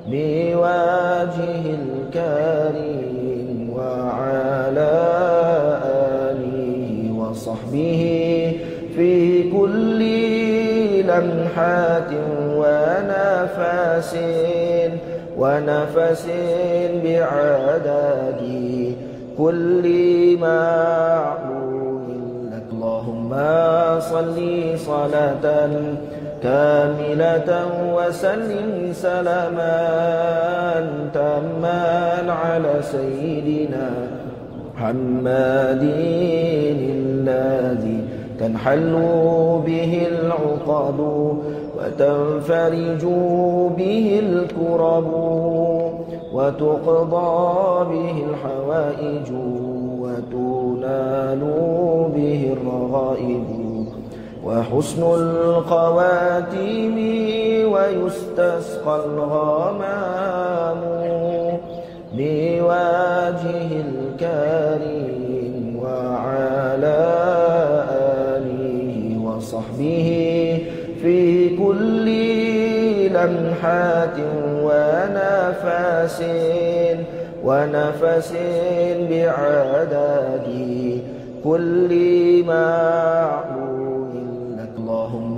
بوجهه الكريم وعلى آله وصحبه في كل لمحة ونفس بعدد كل معلوم لك. اللهم صل صلاة كاملة وسلم سلاما تاما على سيدنا محمد الذي تنحل به العقد وتنفرج به الكرب وتقضى به الحوائج وتنال به الرغائب وحسن الخواتيم ويستسقى الغمام بوجهه الكريم وعلى آله وصحبه في كل لمحة ونفس بعدد كل معلوم لك. اللهم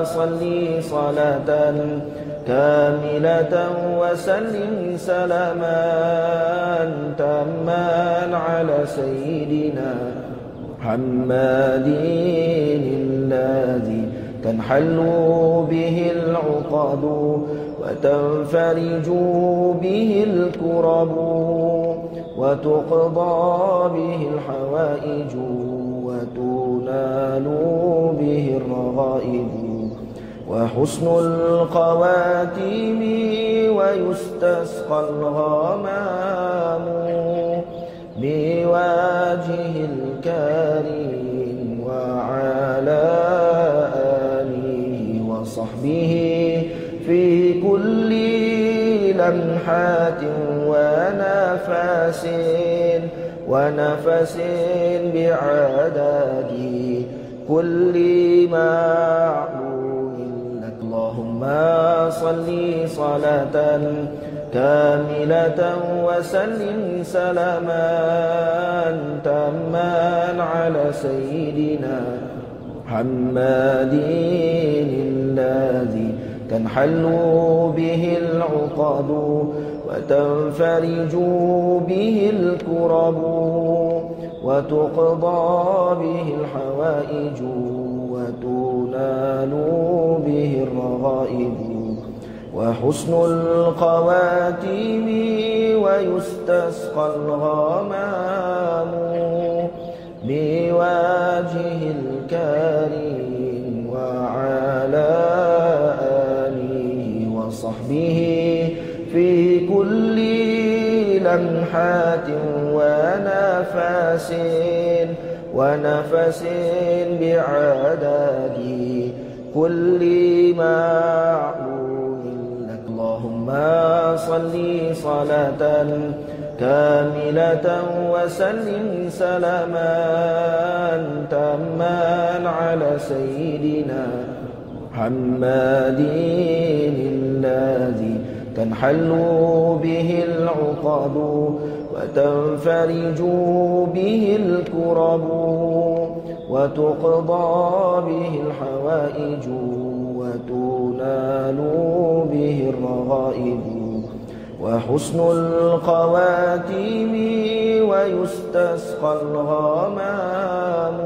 صل صلاة كاملة وسلم سلاما تاما على سيدنا محمد الذي تنحل به العقد وتنفرج به الكرب وتقضى به الحوائج وتنال به الرغائب وحسن الخواتيم ويستسقى الغمام بوجهه الكريم وعلى آله وصحبه في كل لمحة ونفس بعدد كل معلوم لك. اللهم صل صلاة كاملة وسلم سلاما تاما على سيدنا محمد الذي تنحل به العقد وتنفرج به الكرب وتقضى به الحوائج وتنال به الرغائب وحسن الخواتيم ويستسقى الغمام بوجهه الكريم وعلى آله وصحبه في كل لمحة ونفس بعدد كل معلوم لك. اللهم صل صلاة كاملة وسلم سلاما تاما على سيدنا محمد الذي تنحل به العقد وتنفرج به الكرب وتقضى به الحوائج وتنال به الرغائب وحسن الخواتيم ويستسقى الغمام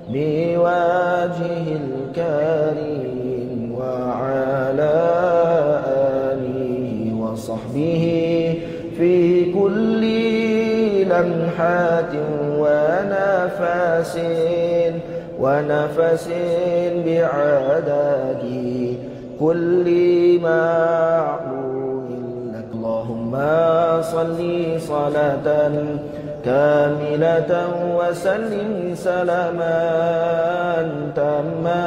بوجهه الكريم وعلى آله وصحبه في كل لمحة ونفس بعدد كل معلوم لك. اللهم صل صلاة كاملة وسلم سلاما تاما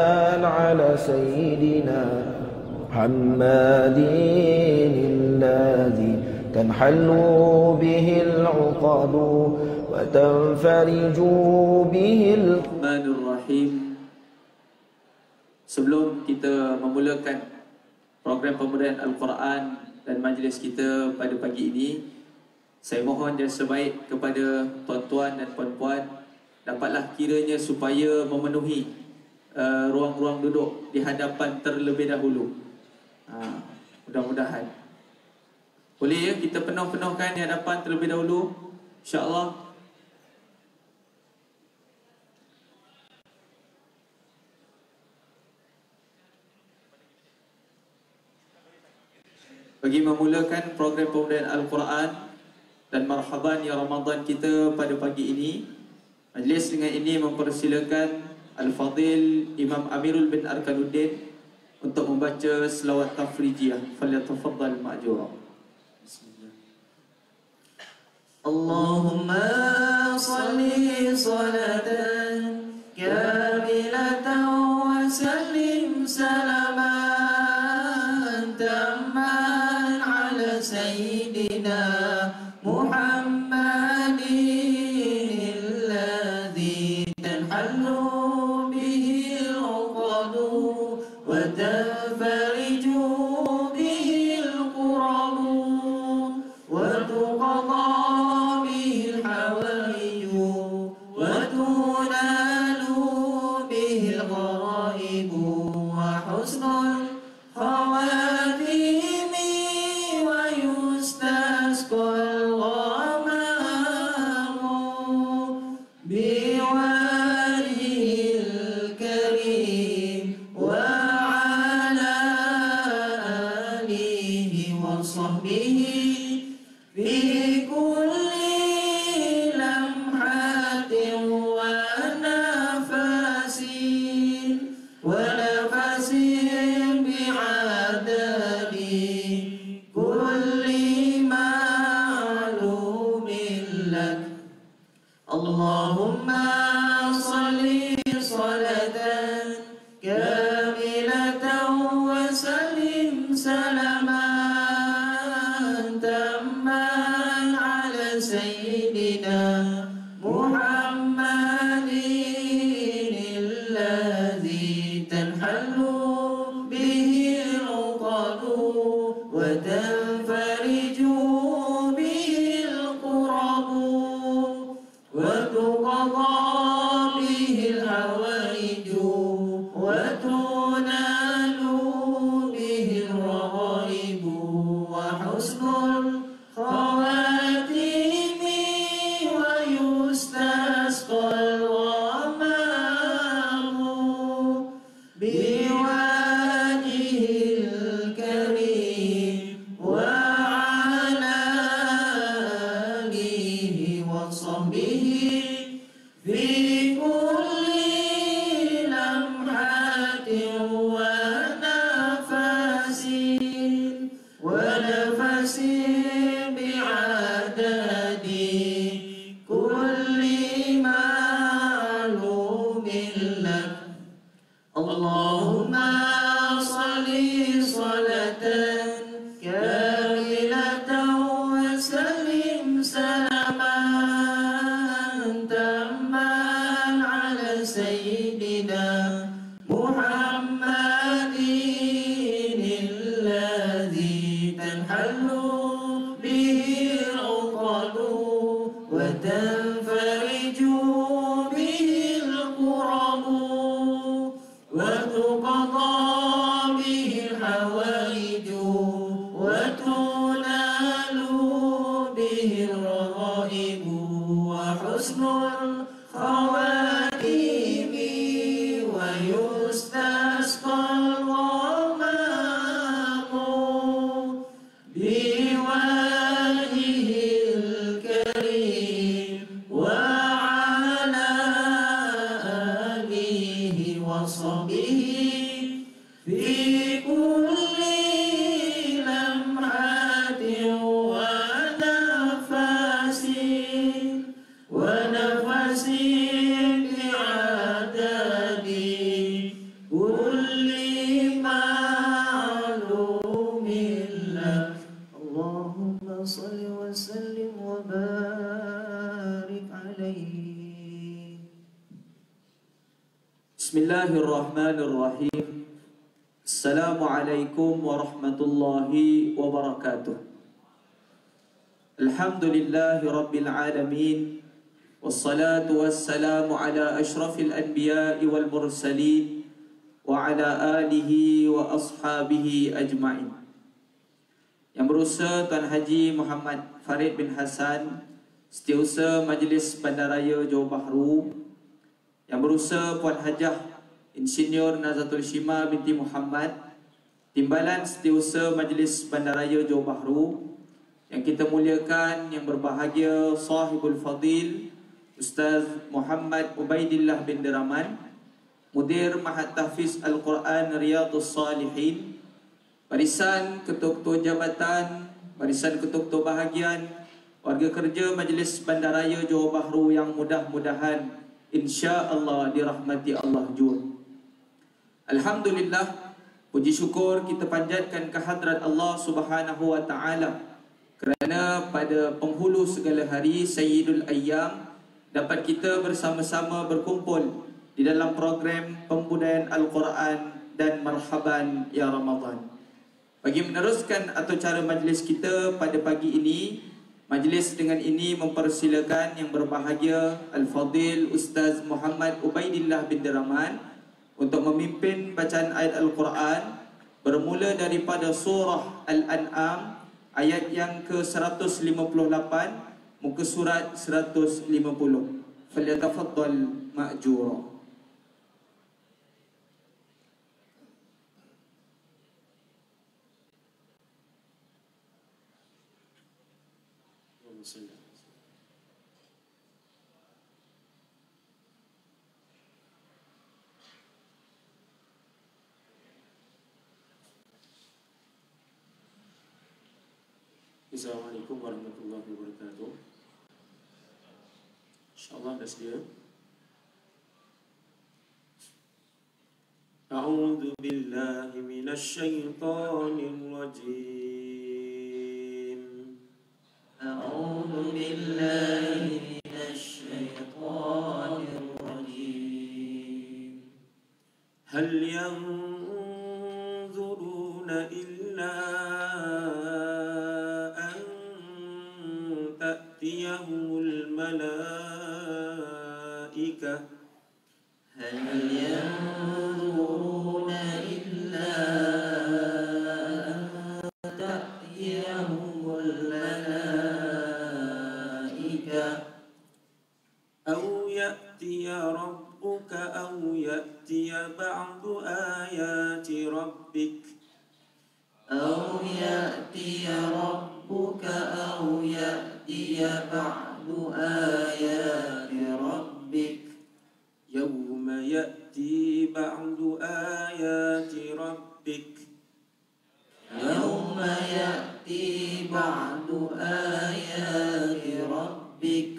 على سيدنا محمد الذي تنحل به العقد وتنفرج به الرحمن الرحيم. Sebelum kita memulakan program pembudayaan Al-Quran dan majlis kita pada pagi ini. Saya mohon yang sebaik kepada tuan-tuan dan puan-puan, dapatlah kiranya supaya memenuhi ruang-ruang duduk di hadapan terlebih dahulu. Mudah-mudahan boleh ya kita penuh-penuhkan di hadapan terlebih dahulu, insya-Allah. Bagi memulakan program pembudayaan Al-Quran dan marhaban ya Ramadan kita pada pagi ini, majlis dengan ini mempersilakan Al-Fadil Imam Amirul bin Arkanuddin untuk membaca selawat tafrijiyah. Falyatafaddal ma'jura. Bismillah. Allahumma salli salatan kamilatan wa sallim salaman tamman ala sayyidina Muhammadin alladhi tanhallu bihi al-uqadu wa tanfariju bihi al-qurabu wa tuqada bihi al-hawaiju wa tunalu bihi al-ghaibu wa husnul khawatimi wa yustasqal ghamamu biwajhil karim wa ala alihi wa sahbihi fi kulli lamhatin wa nafasin bi'adadi kulli ma'lumin lak. Allahumma salli salatan kamilatan wa sallim salaman tamman ala sayyidina Muhammadin alladhi tanhallu bihi al-uqadu wa tanfariju bihi al-qurabu wa tuqada bihi al-hawaiju wa tunalu bihi al-ghaibu wa husnul khawatimi wa yustasqal ghamamu biwajhil karim wa ala alihi wa sahbihi fi kulli lamhatin wa nafasin bi'adadi kulli ma'lumin lak. Allahumma salli salatan kamilatan wa sallim salaman tamman ala sayyidina Muhammadin alladhi tanhallu bihi al-uqadu wa tanfariju bihi al-qurabu وتقضى به الحوائج وتنال به الرغائب وحسن الخواتيم ويستسقى الغمام بوجهه الكريم وعلى آله وصحبه في كل لمحة ونفس بعدد كل معلوم لك. اللهم صل وسلم وبارك عليه. Bismillahirrahmanirrahim. Assalamualaikum warahmatullahi wabarakatuh. Alhamdulillahi rabbil alamin. Wassalatu wassalamu ala ashrafil anbiya'i wal mursalin wa ala alihi wa ashabihi ajma'in. Yang berusaha Tuan Haji Muhammad Farid bin Hassan, Setiausaha Majlis Bandaraya Johor Bahru. Yang berusaha Puan Hajah Insinyur Nazatul Shima binti Muhammad, Timbalan Setiausaha Majlis Bandaraya Johor Bahru. Yang kita muliakan, yang berbahagia Sahibul Fadil Ustaz Muhammad Ubaidillah bin Deraman, Mudir Mahat Tahfiz Al-Quran Riyadhus Salihin, barisan ketua-ketua jabatan, barisan ketua-ketua bahagian, warga kerja Majlis Bandaraya Johor Bahru yang mudah-mudahan insya-Allah dirahmati Allah jua. Alhamdulillah, puji syukur kita panjatkan kehadrat Allah Subhanahu wa taala kerana pada penghulu segala hari Sayyidul Ayyam dapat kita bersama-sama berkumpul di dalam program pembudayaan Al-Quran dan Marhaban Ya Ramadan. Bagi meneruskan atau cara majlis kita pada pagi ini, majlis dengan ini mempersilakan yang berbahagia Al-Fadil Ustaz Muhammad Ubaidillah bin Deraman untuk memimpin bacaan ayat Al-Quran bermula daripada surah Al-An'am ayat yang ke-158 muka surat 150. Falyatafaddal ma'jura. Assalamualaikum warahmatullahi wabarakatuh. InsyaAllah dah sedia. A'udzu billahi minasy syaithanir rajim. A'udzu billahi minasy syaithanir rajim. Hal yanzuruna illa ta'tiyahumul malaikah. هل ينظرون إلا أن تأتيهم الملائكة أو يأتي ربك أو يأتي بعض آيات ربك أو يأتي ربك أو يأتي بعض آيات ربك يوم يأتي بعض آيات ربك يوم يأتي بعض آيات ربك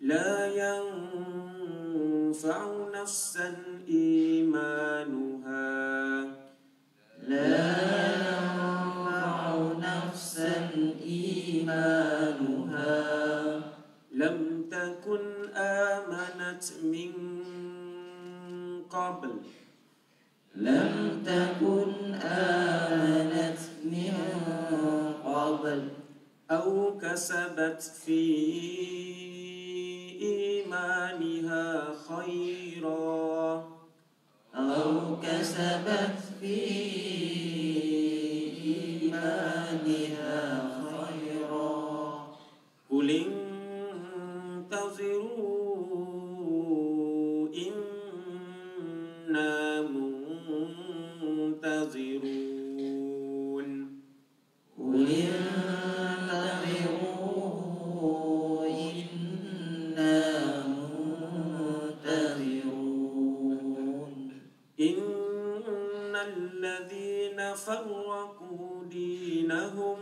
لا ينفع نفسا إيمانها لا ينفع نفسا إيمانها لم تكن آمنت من قبل لم تكن آمنت من قبل أو كسبت في إيمانها خيرا أو كسبت في إيمانها خيرا قل انتظروا إنا منتظرون قل انتظروا إنا منتظرون إن الذين فرقوا دينهم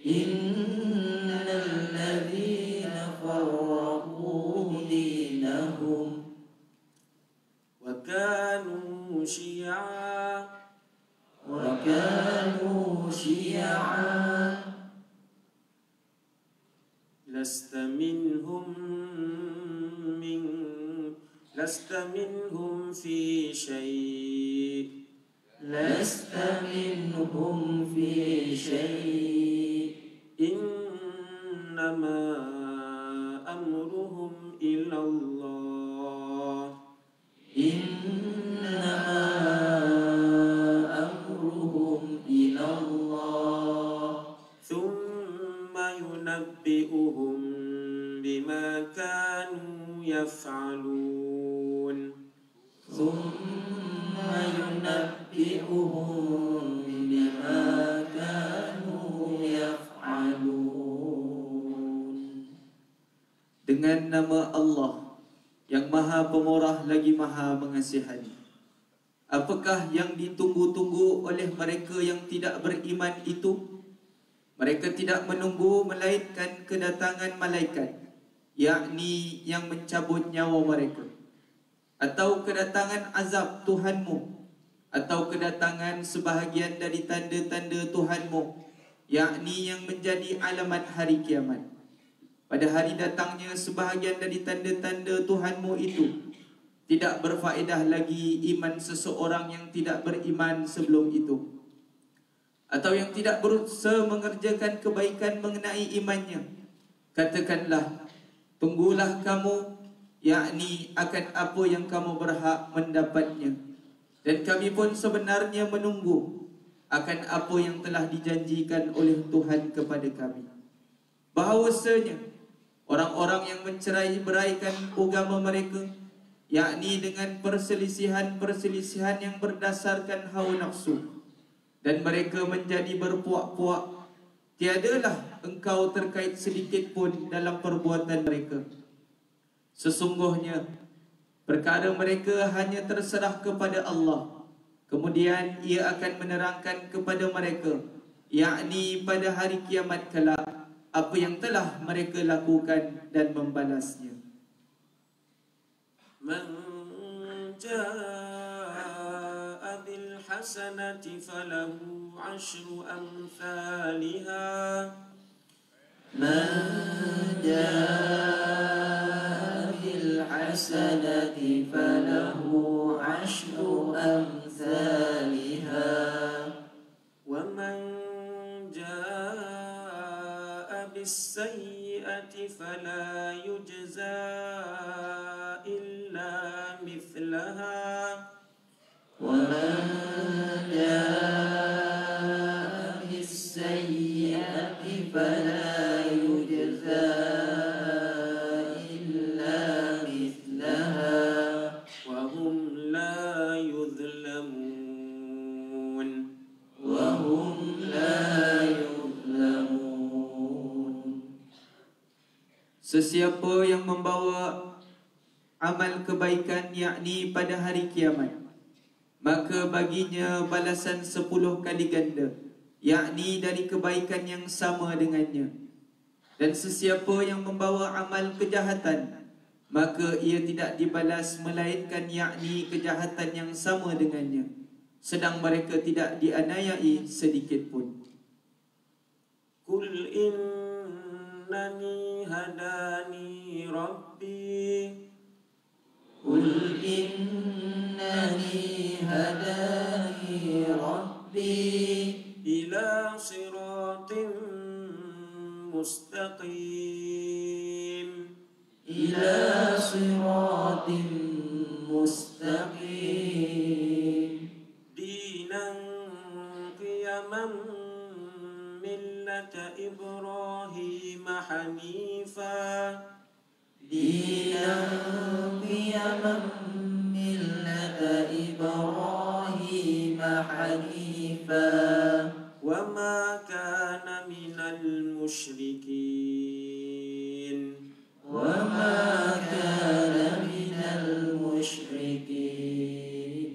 إن الذين فرقوا دينهم وكانوا شيعا وكانوا شيعا لست منهم في شيء لست منهم في شيء إنما أمرهم إلى الله إنما أمرهم إلى الله ثم ينبئهم بما كانوا يفعلون ثم ينبئهم بما كانوا يفعلون. Dengan nama Allah yang Maha Pemurah lagi Maha Mengasihani. Apakah yang ditunggu-tunggu oleh mereka yang tidak beriman itu? Mereka tidak menunggu melainkan kedatangan malaikat, yakni yang mencabut nyawa mereka, atau kedatangan azab Tuhanmu, atau kedatangan sebahagian dari tanda-tanda Tuhanmu, yakni yang menjadi alamat hari kiamat. Pada hari datangnya sebahagian dari tanda-tanda Tuhanmu itu, tidak berfaedah lagi iman seseorang yang tidak beriman sebelum itu, atau yang tidak berusaha mengerjakan kebaikan mengenai imannya. Katakanlah, tunggulah kamu, yakni akan apa yang kamu berhak mendapatnya, dan kami pun sebenarnya menunggu akan apa yang telah dijanjikan oleh Tuhan kepada kami. Bahawasanya orang-orang yang mencerai-beraikan agama mereka, yakni dengan perselisihan-perselisihan yang berdasarkan hawa nafsu, dan mereka menjadi berpuak-puak, tiadalah engkau terkait sedikit pun dalam perbuatan mereka. Sesungguhnya perkara mereka hanya terserah kepada Allah. Kemudian ia akan menerangkan kepada mereka, yakni pada hari kiamat kelak, apa yang telah mereka lakukan dan membalasnya. من جاء بالحسنة فله عشر أمثالها من جاء بالحسنة فله عشر أمثالها ومن جاء بالسيئة فلا يجزى إلا مثلها ومن جاء بالسيئة فلا يجزى إلا مثلها وهم لا يظلمون وهم لا يظلمون. Sesiapa yang membawa amal kebaikan, yakni pada hari kiamat, maka baginya balasan 10 kali ganda, yakni dari kebaikan yang sama dengannya. Dan sesiapa yang membawa amal kejahatan, maka ia tidak dibalas melainkan yakni kejahatan yang sama dengannya, sedang mereka tidak dianiayai sedikit pun. قل إنني هداني ربي قل إنني هداني ربي إلى صراط مستقيم إلى صراط مستقيم دينا قيما ملة إبراهيم حنيفا دينا قيما ملة إبراهيم حنيفا وما كان من المشركين وما كان من المشركين.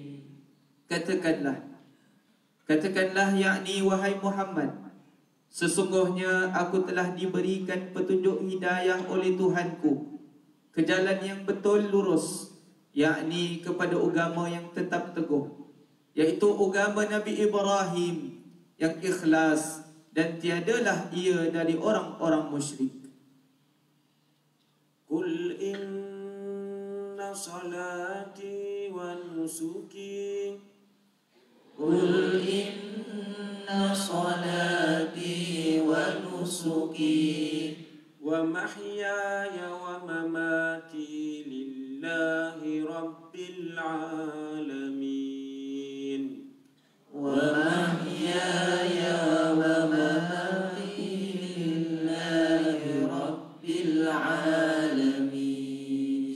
Katakanlah, yakni wahai Muhammad, sesungguhnya aku telah diberikan petunjuk hidayah oleh Tuhanku ke jalan yang betul lurus, yakni kepada agama yang tetap teguh, iaitu agama Nabi Ibrahim yang ikhlas, dan tiadalah ia dari orang-orang musyrik. قل إن صلاتي ونسكي قل إن صلاتي ونسكي ومحياي ومماتي لله رب العالمين ومحياي ومماتي لله رب العالمين.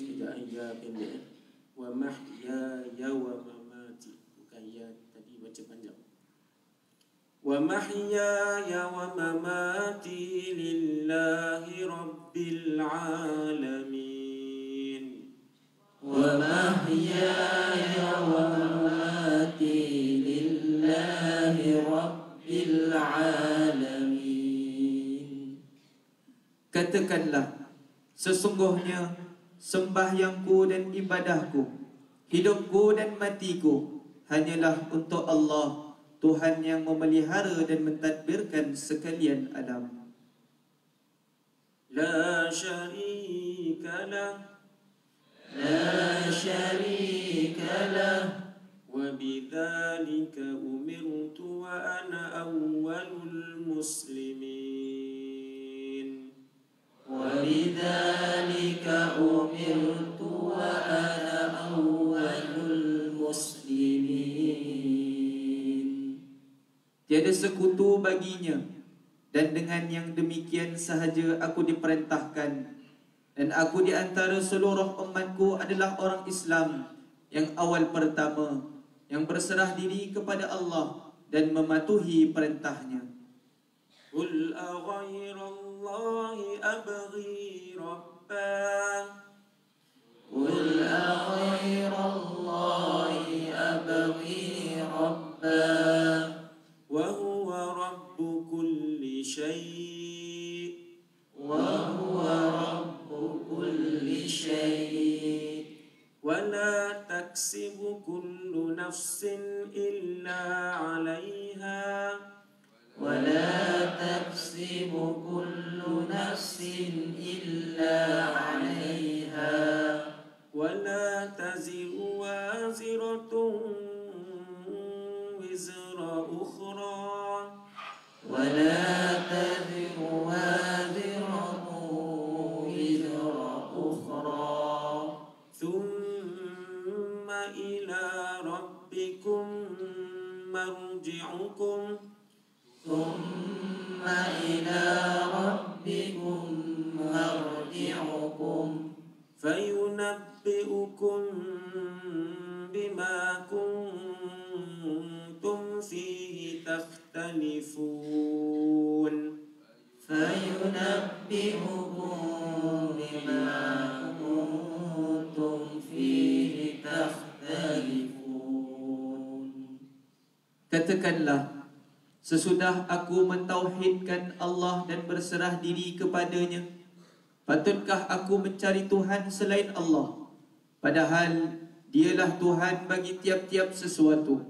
Sekejap ya pendek. ومحياي ومماتي. Bukan ya tadi baca panjang. ومحياي ومماتي لله رب العالمين. ومحياي ومماتي لله رب العالمين. Katakanlah, sesungguhnya sembahyangku dan ibadahku, hidupku dan matiku hanyalah untuk Allah, Tuhan yang memelihara dan mentadbirkan sekalian alam. لا شريك له لا شريك له وبذلك أمرت وأنا أول المسلمين. وبذلك أمرت وأنا أول المسلمين. Tiada sekutu baginya, dan dengan yang demikian sahaja aku diperintahkan, dan aku di antara seluruh umatku adalah orang Islam yang awal pertama, yang berserah diri kepada Allah dan mematuhi perintahnya. قل أغير الله أبغي ربا قل أغير الله أبغي ربا وهو رب كل شيء وهو رب كل شيء ولا تكسب كل نفس إلا عليها ولا تكسب كل نفس إلا عليها ولا تزر وازرة وزر أخرى ولا تزر وازرة وزر أخرى ثم إلى ربكم مرجعكم ثم إلى ربكم مرجعكم فينبئكم بما كنتم فيه تختلفون. فينبئكم بما كنتم فيه تختلفون. Katakanlah, sesudah aku mentauhidkan Allah dan berserah diri kepadanya, patutkah aku mencari Tuhan selain Allah? Padahal dialah Tuhan bagi tiap-tiap sesuatu,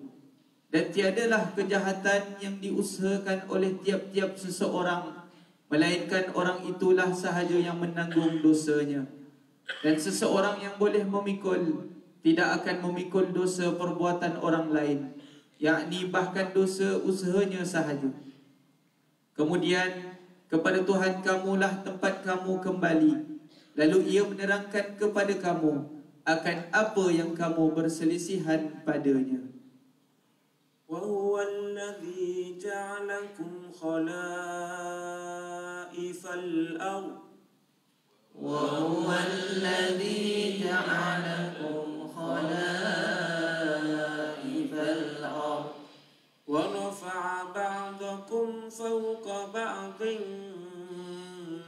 dan tiadalah kejahatan yang diusahakan oleh tiap-tiap seseorang, melainkan orang itulah sahaja yang menanggung dosanya. Dan seseorang yang boleh memikul tidak akan memikul dosa perbuatan orang lain, yakni bahkan dosa usahanya sahaja. Kemudian kepada Tuhan kamulah tempat kamu kembali, lalu Ia menerangkan kepada kamu akan apa yang kamu berselisihan padanya. وهو الذي جعلكم خلائف الأرض وهو الذي جعلكم خلائف الأرض ورفع بعضكم فوق بعض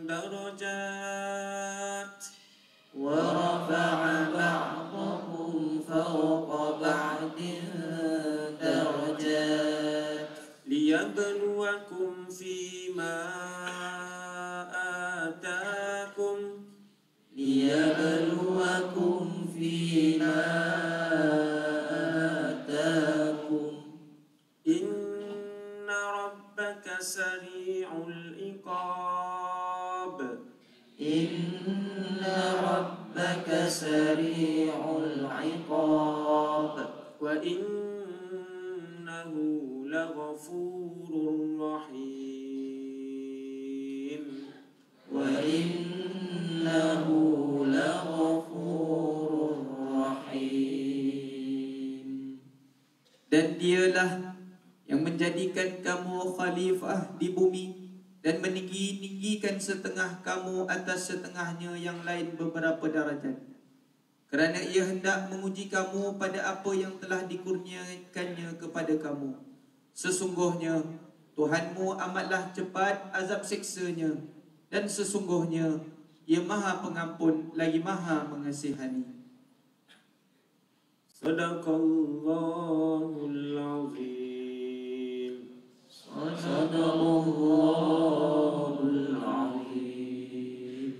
درجات ورفع بعضكم فوق بعض درجات ليبلوكم فيما آتاكم ليبلوكم فيما آتاكم إن ربك سريع العقاب إن ربك سريع العقاب وإنه لغفور رحيم وإنه لغفور رحيم. Dan dialah yang menjadikan kamu khalifah di bumi dan meninggikan setengah kamu atas setengahnya yang lain beberapa darajat, kerana ia hendak menguji kamu pada apa yang telah dikurniakannya kepada kamu. Sesungguhnya Tuhanmu amatlah cepat azab siksanya, dan sesungguhnya ia maha pengampun lagi maha mengasihani. Sadaqallahul azim. Sadaqallahul azim.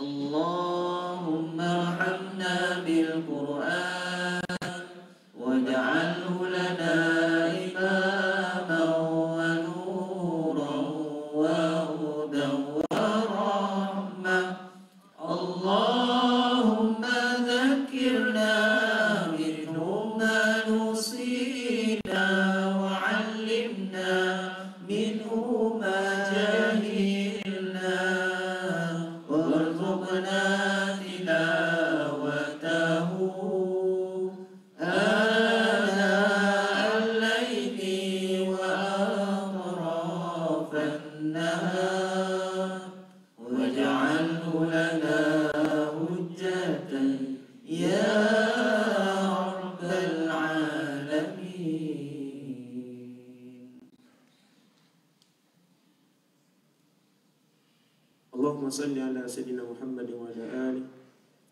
Allahumma arhamna bil Qur'an waj'alhu lana imaman wa nuran wa hudan wa rahmah. Allahumma dhakkirna minhu ma nusina wa 'allimna minhu ma jahilna warzuqna tilawatahu ana al-layli wa atrafan nahar waj'alhu lana hujjatan ya rabbal alamin. Allahumma salli ala Sayyidina Muhammad wa ala alihi.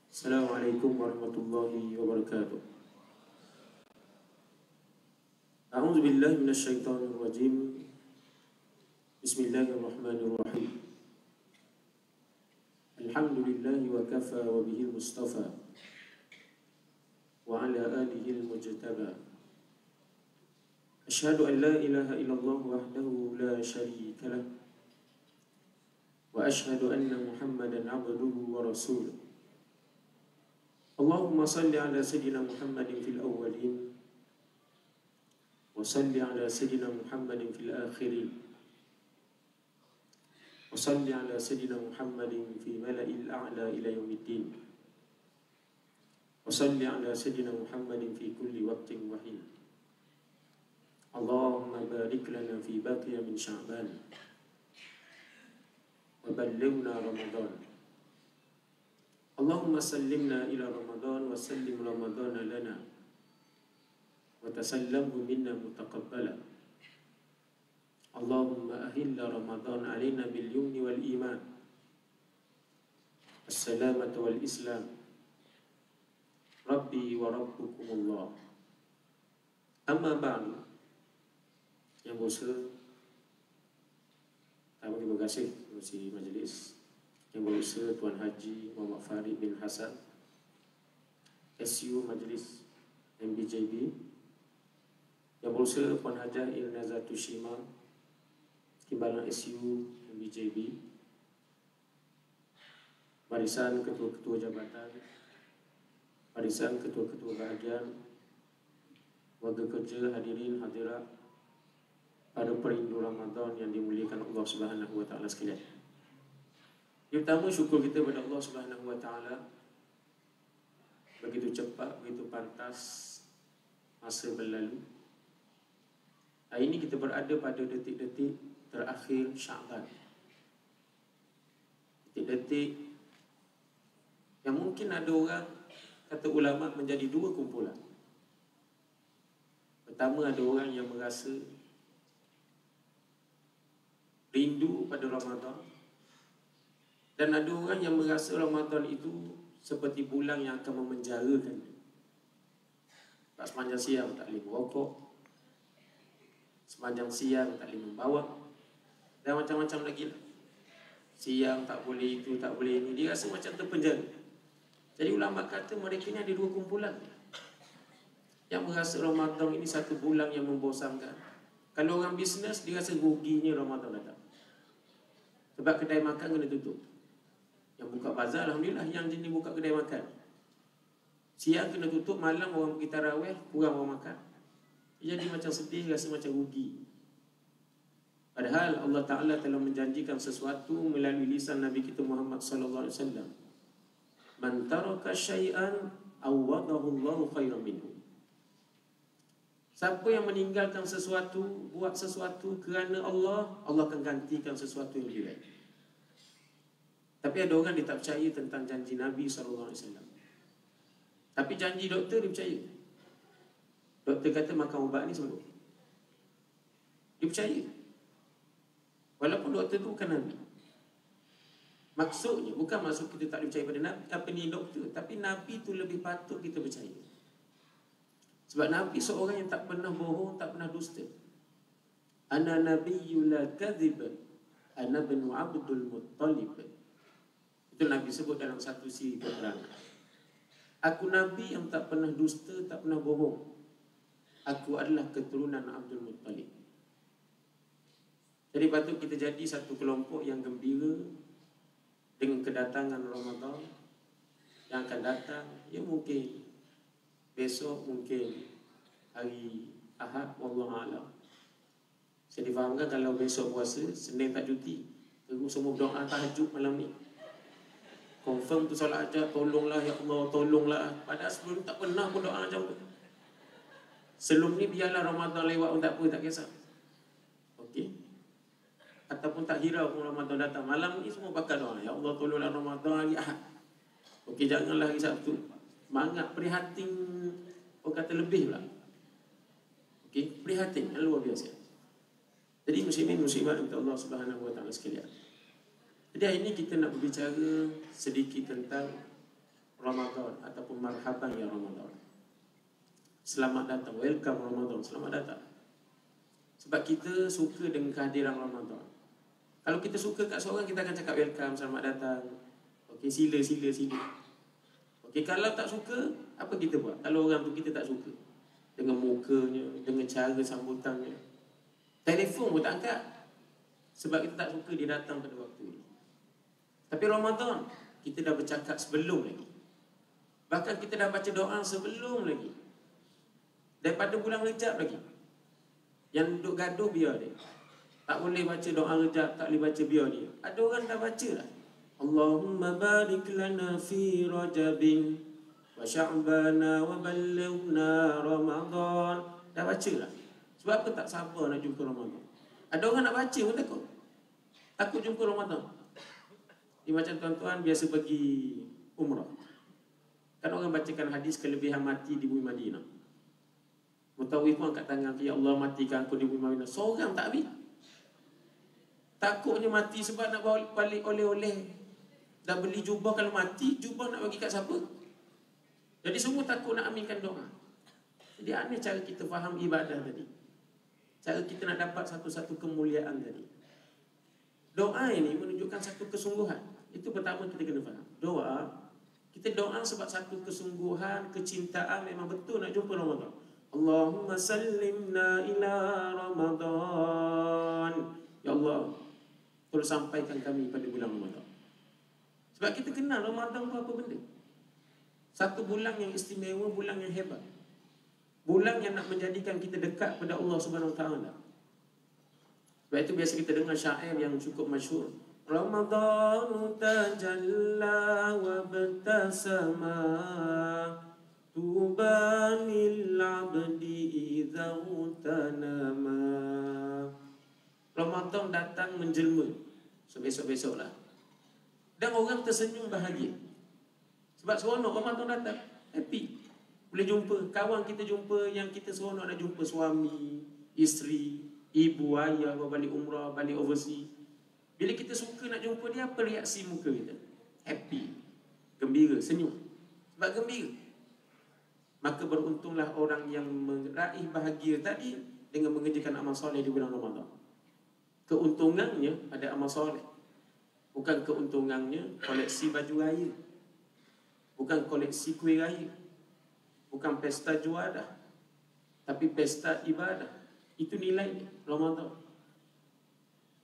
Assalamualaikum warahmatullahi wabarakatuh. A'udzu billahi minasyaitonir rajim. Bismillahirrahmanirrahim. Alhamdulillahi wa kafa wa bihi mustafa wa ala alihi al-mujtaba. Asyhadu an la ilaha illallah wahdahu la syarika lah. Wa asyhadu anna Muhammadan abduhu wa rasuluh. Allahumma salli ala Sayyidina Muhammadin fil awwalin wa salli ala Sayyidina Muhammadin fil akhirin wa salli ala Sayyidina Muhammadin fi mala'il a'la ila yaumiddin wa salli ala Sayyidina Muhammadin fi kulli waqtin wa hin. Allahumma barik lana fi baqiya min Sya'ban wa ballighna Ramadan. Allahumma sallimna ila Ramadan wa sallim Ramadana lana wa tasallamhu minna mutaqabbala. Allahumma ahilla Ramadan alaina bil yumni wal iman, as-salamata wal islam. Rabbi wa rabbukumullah. Amma ba'du. Yang berusaha, terima kasih kepada majlis. Yang berusaha Tuan Haji Muhammad Farid bin Hasan, SU Majlis MBJB. Yang berusaha Puan Hajah Ilnazatu Shimam, Timbalan SU MBJB. Barisan ketua-ketua jabatan, barisan ketua-ketua bahagian, warga kerja, hadirin hadirat pada perindu Ramadan yang dimuliakan Allah Subhanahu wa taala sekalian. Yang pertama, syukur kita kepada Allah Subhanahu wa taala. Begitu cepat, begitu pantas masa berlalu. Hari ini kita berada pada detik-detik terakhir Sya'ban. Detik-detik yang mungkin ada orang, kata ulama, menjadi dua kumpulan. Pertama, ada orang yang merasa rindu pada Ramadan, dan ada orang yang merasa Ramadan itu seperti bulan yang akan memenjarakan. Tak sepanjang siang tak boleh merokok, sepanjang siang tak boleh membawa, dan macam-macam lagi lah. Siang tak boleh itu, tak boleh ini. Dia rasa macam terpenjara. Jadi ulama kata mereka ni ada dua kumpulan. Yang merasa Ramadan ini satu bulan yang membosankan. Kalau orang bisnes, dia rasa ruginya Ramadan datang. Sebab kedai makan kena tutup. Yang buka bazar, alhamdulillah, yang jenis buka kedai makan. Siang kena tutup, malam orang pergi tarawih, kurang orang makan. Dia jadi macam sedih, rasa macam rugi. Padahal Allah Ta'ala telah menjanjikan sesuatu melalui lisan Nabi kita Muhammad sallallahu alaihi wasallam. Man taraka syai'an awadahu Allahu khairan minhu. Siapa yang meninggalkan sesuatu, buat sesuatu kerana Allah, Allah akan gantikan sesuatu yang lebih baik. Tapi ada orang dia tak percaya tentang janji Nabi sallallahu alaihi wasallam. Tapi janji doktor dia percaya. Doktor kata makan ubat ni sembuh. Dia percaya. Walaupun doktor tu bukan Nabi. Maksudnya bukan maksud kita tak percaya pada Nabi, apa ni doktor, tapi Nabi tu lebih patut kita percaya. Sebab Nabi seorang yang tak pernah bohong, tak pernah dusta. Ana nabiyyul la kadhib, ana bin Abdul Muttalib. Itu Nabi sebut dalam satu siri peperangan. Aku Nabi yang tak pernah dusta, tak pernah bohong. Aku adalah keturunan Abdul Muttalib. Jadi patut kita jadi satu kelompok yang gembira dengan kedatangan Ramadan yang akan datang. Ya mungkin besok, mungkin hari Ahad, wallahu a'lam. Saya difahamkan kalau besok puasa, Senin tak cuti, terus semua doa tahajud malam ni. Confirm tu solat hajat, tolonglah ya Allah, tolonglah. Padahal sebelum tak pernah pun doa macam tu. Sebelum ni biarlah Ramadan lewat pun tak apa, tak kisah. Okey. Ataupun tak hirau pun Ramadan datang, malam ni semua pakai doa, ya Allah tolonglah Ramadan hari Ahad. Okey, janganlah hari Sabtu. Semangat, prihatin, orang kata lebih pula. Okey, prihatin, luar biasa. Jadi muslimin muslimat untuk Allah Subhanahu wa taala sekalian. Jadi hari ini kita nak berbicara sedikit tentang Ramadan ataupun marhaban ya Ramadan. Selamat datang, welcome Ramadan, selamat datang. Sebab kita suka dengan kehadiran Ramadan. Kalau kita suka kat seorang, kita akan cakap welcome, selamat datang. Okey, sila. Okey, kalau tak suka, apa kita buat? Kalau orang tu kita tak suka, dengan mukanya, dengan cara sambutannya, telefon pun tak angkat. Sebab kita tak suka dia datang pada waktu ni. Tapi Ramadan, kita dah bercakap sebelum lagi. Bahkan kita dah baca doa sebelum lagi. Daripada bulan Rejab lagi. Yang duduk gaduh biar dia. Tak boleh baca doa Rejab, tak boleh baca biar dia. Ada orang dah baca lah. Allahumma barik lana fi Rajabin wa Sya'bana wa ballighna Ramadan. Dah baca lah. Sebab apa tak sabar nak jumpa Ramadan? Ada orang nak baca pun takut. Takut jumpa Ramadan. Dia macam tuan-tuan biasa pergi umrah. Kan orang bacakan hadis kelebihan mati di bumi Madinah. Mutawif pun angkat tangan, ya Allah matikan aku di bumi Madinah. Seorang tak habis. Takutnya mati sebab nak bawa balik oleh-oleh. Dah beli jubah, kalau mati, jubah nak bagi kat siapa? Jadi semua takut nak aminkan doa. Jadi aneh cara kita faham ibadah tadi. Cara kita nak dapat satu-satu kemuliaan tadi. Doa ini menunjukkan satu kesungguhan. Itu pertama kita kena faham. Doa, kita doa sebab satu kesungguhan, kecintaan, memang betul nak jumpa Ramadan. Allahumma sallimna ila Ramadan. Ya Allah, tolong sampaikan kami pada bulan Ramadan. Sebab kita kenal Ramadan itu apa benda. Satu bulan yang istimewa, bulan yang hebat. Bulan yang nak menjadikan kita dekat pada Allah Subhanahu Wa Taala. Sebab itu biasa kita dengar syair yang cukup masyhur. Ramadhanu tajalla wa batasama tubanil abdi idza utanama. Ramadan datang menjelma. So besok-besok lah. Dan orang tersenyum bahagia. Sebab seronok Ramadan datang. Happy. Boleh jumpa kawan kita, jumpa yang kita seronok nak jumpa, suami, isteri, ibu, ayah, balik umrah, balik overseas. Bila kita suka nak jumpa dia, apa reaksi muka kita? Happy, gembira, senyum. Sebab gembira, maka beruntunglah orang yang meraih bahagia tadi dengan mengerjakan amal soleh di bulan Ramadan. Keuntungannya ada amal soleh. Bukan keuntungannya koleksi baju raya, bukan koleksi kuih raya, bukan pesta juadah, tapi pesta ibadah. Itu nilai Ramadan.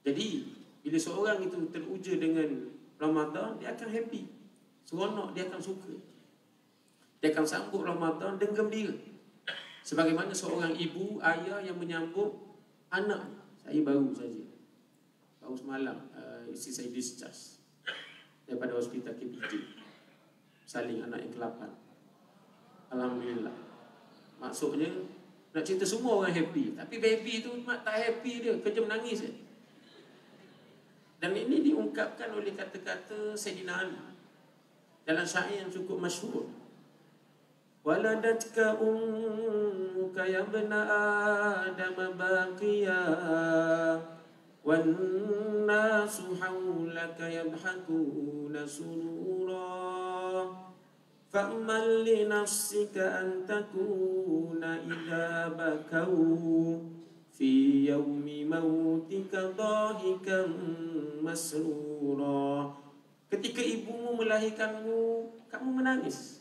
Jadi bila seorang itu teruja dengan Ramadan, dia akan happy, seronok, dia akan suka. Dia akan sambut Ramadan dengan gembira. Sebagaimana seorang ibu, ayah yang menyambut anak. Saya baru semalam isteri saya discharge daripada hospital KPJ, salin anak yang ke-8. Alhamdulillah. Maksudnya nak cerita semua orang happy, tapi baby tu mak tak happy, dia kerja menangis je. Dan ini diungkapkan oleh kata-kata Sayyidina Ali dalam syair yang cukup masyhur. Waladatka ummuka ya bna Adam baqiya wan nasu hawlaka yadhakuna surura fa'mal li nafsika an takuna idza bakau fi yaumi mautika dhahikan masrura. Ketika ibumu melahirkanmu, kamu menangis.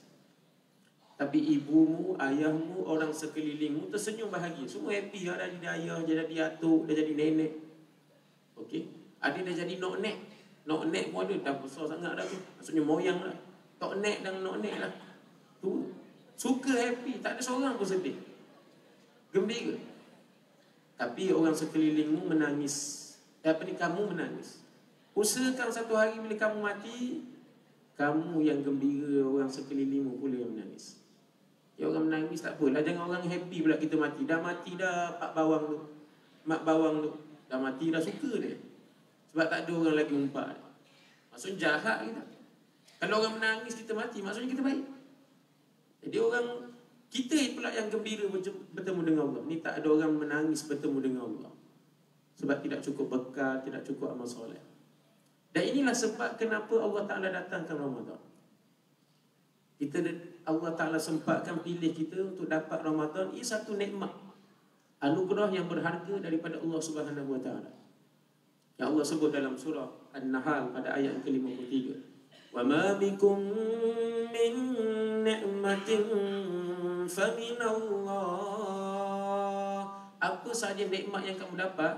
Tapi ibumu, ayahmu, orang sekelilingmu tersenyum bahagia. Semua happy. Dah jadi ayah, dah jadi atuk, dah jadi nenek. Okey. Ada dah jadi noknek. Noknek pun ada, dah besar sangat dah tu. Maksudnya moyang lah. Toknek dan noknek lah. Tu suka, happy. Tak ada seorang pun sedih. Gembira. Tapi orang sekelilingmu menangis. Kamu menangis. Usahakan satu hari bila kamu mati, kamu yang gembira, orang sekelilingmu pula yang menangis. Ya, orang menangis tak apalah, jangan orang happy pula kita mati. Dah mati dah pak bawang tu, mak bawang tu. Dah mati dah suka dia. Sebab tak ada orang lagi umpat. Maksudnya jahat kita. Kalau orang menangis kita mati, maksudnya kita baik. Jadi orang, kita pula yang gembira bertemu dengan Allah. Ni tak ada orang menangis bertemu dengan Allah. Sebab tidak cukup bekal, tidak cukup amal soleh. Dan inilah sebab kenapa Allah Ta'ala datangkan Ramadan. Allah Ta'ala sempatkan pilih kita untuk dapat Ramadan. Ia satu nikmat, anugerah yang berharga daripada Allah Subhanahu Wa Ta'ala, yang Allah sebut dalam surah An-Nahl pada ayat ke-53. Wa ma bikum min ni'matin famin Allah. Apa sahaja nikmat yang kamu dapat,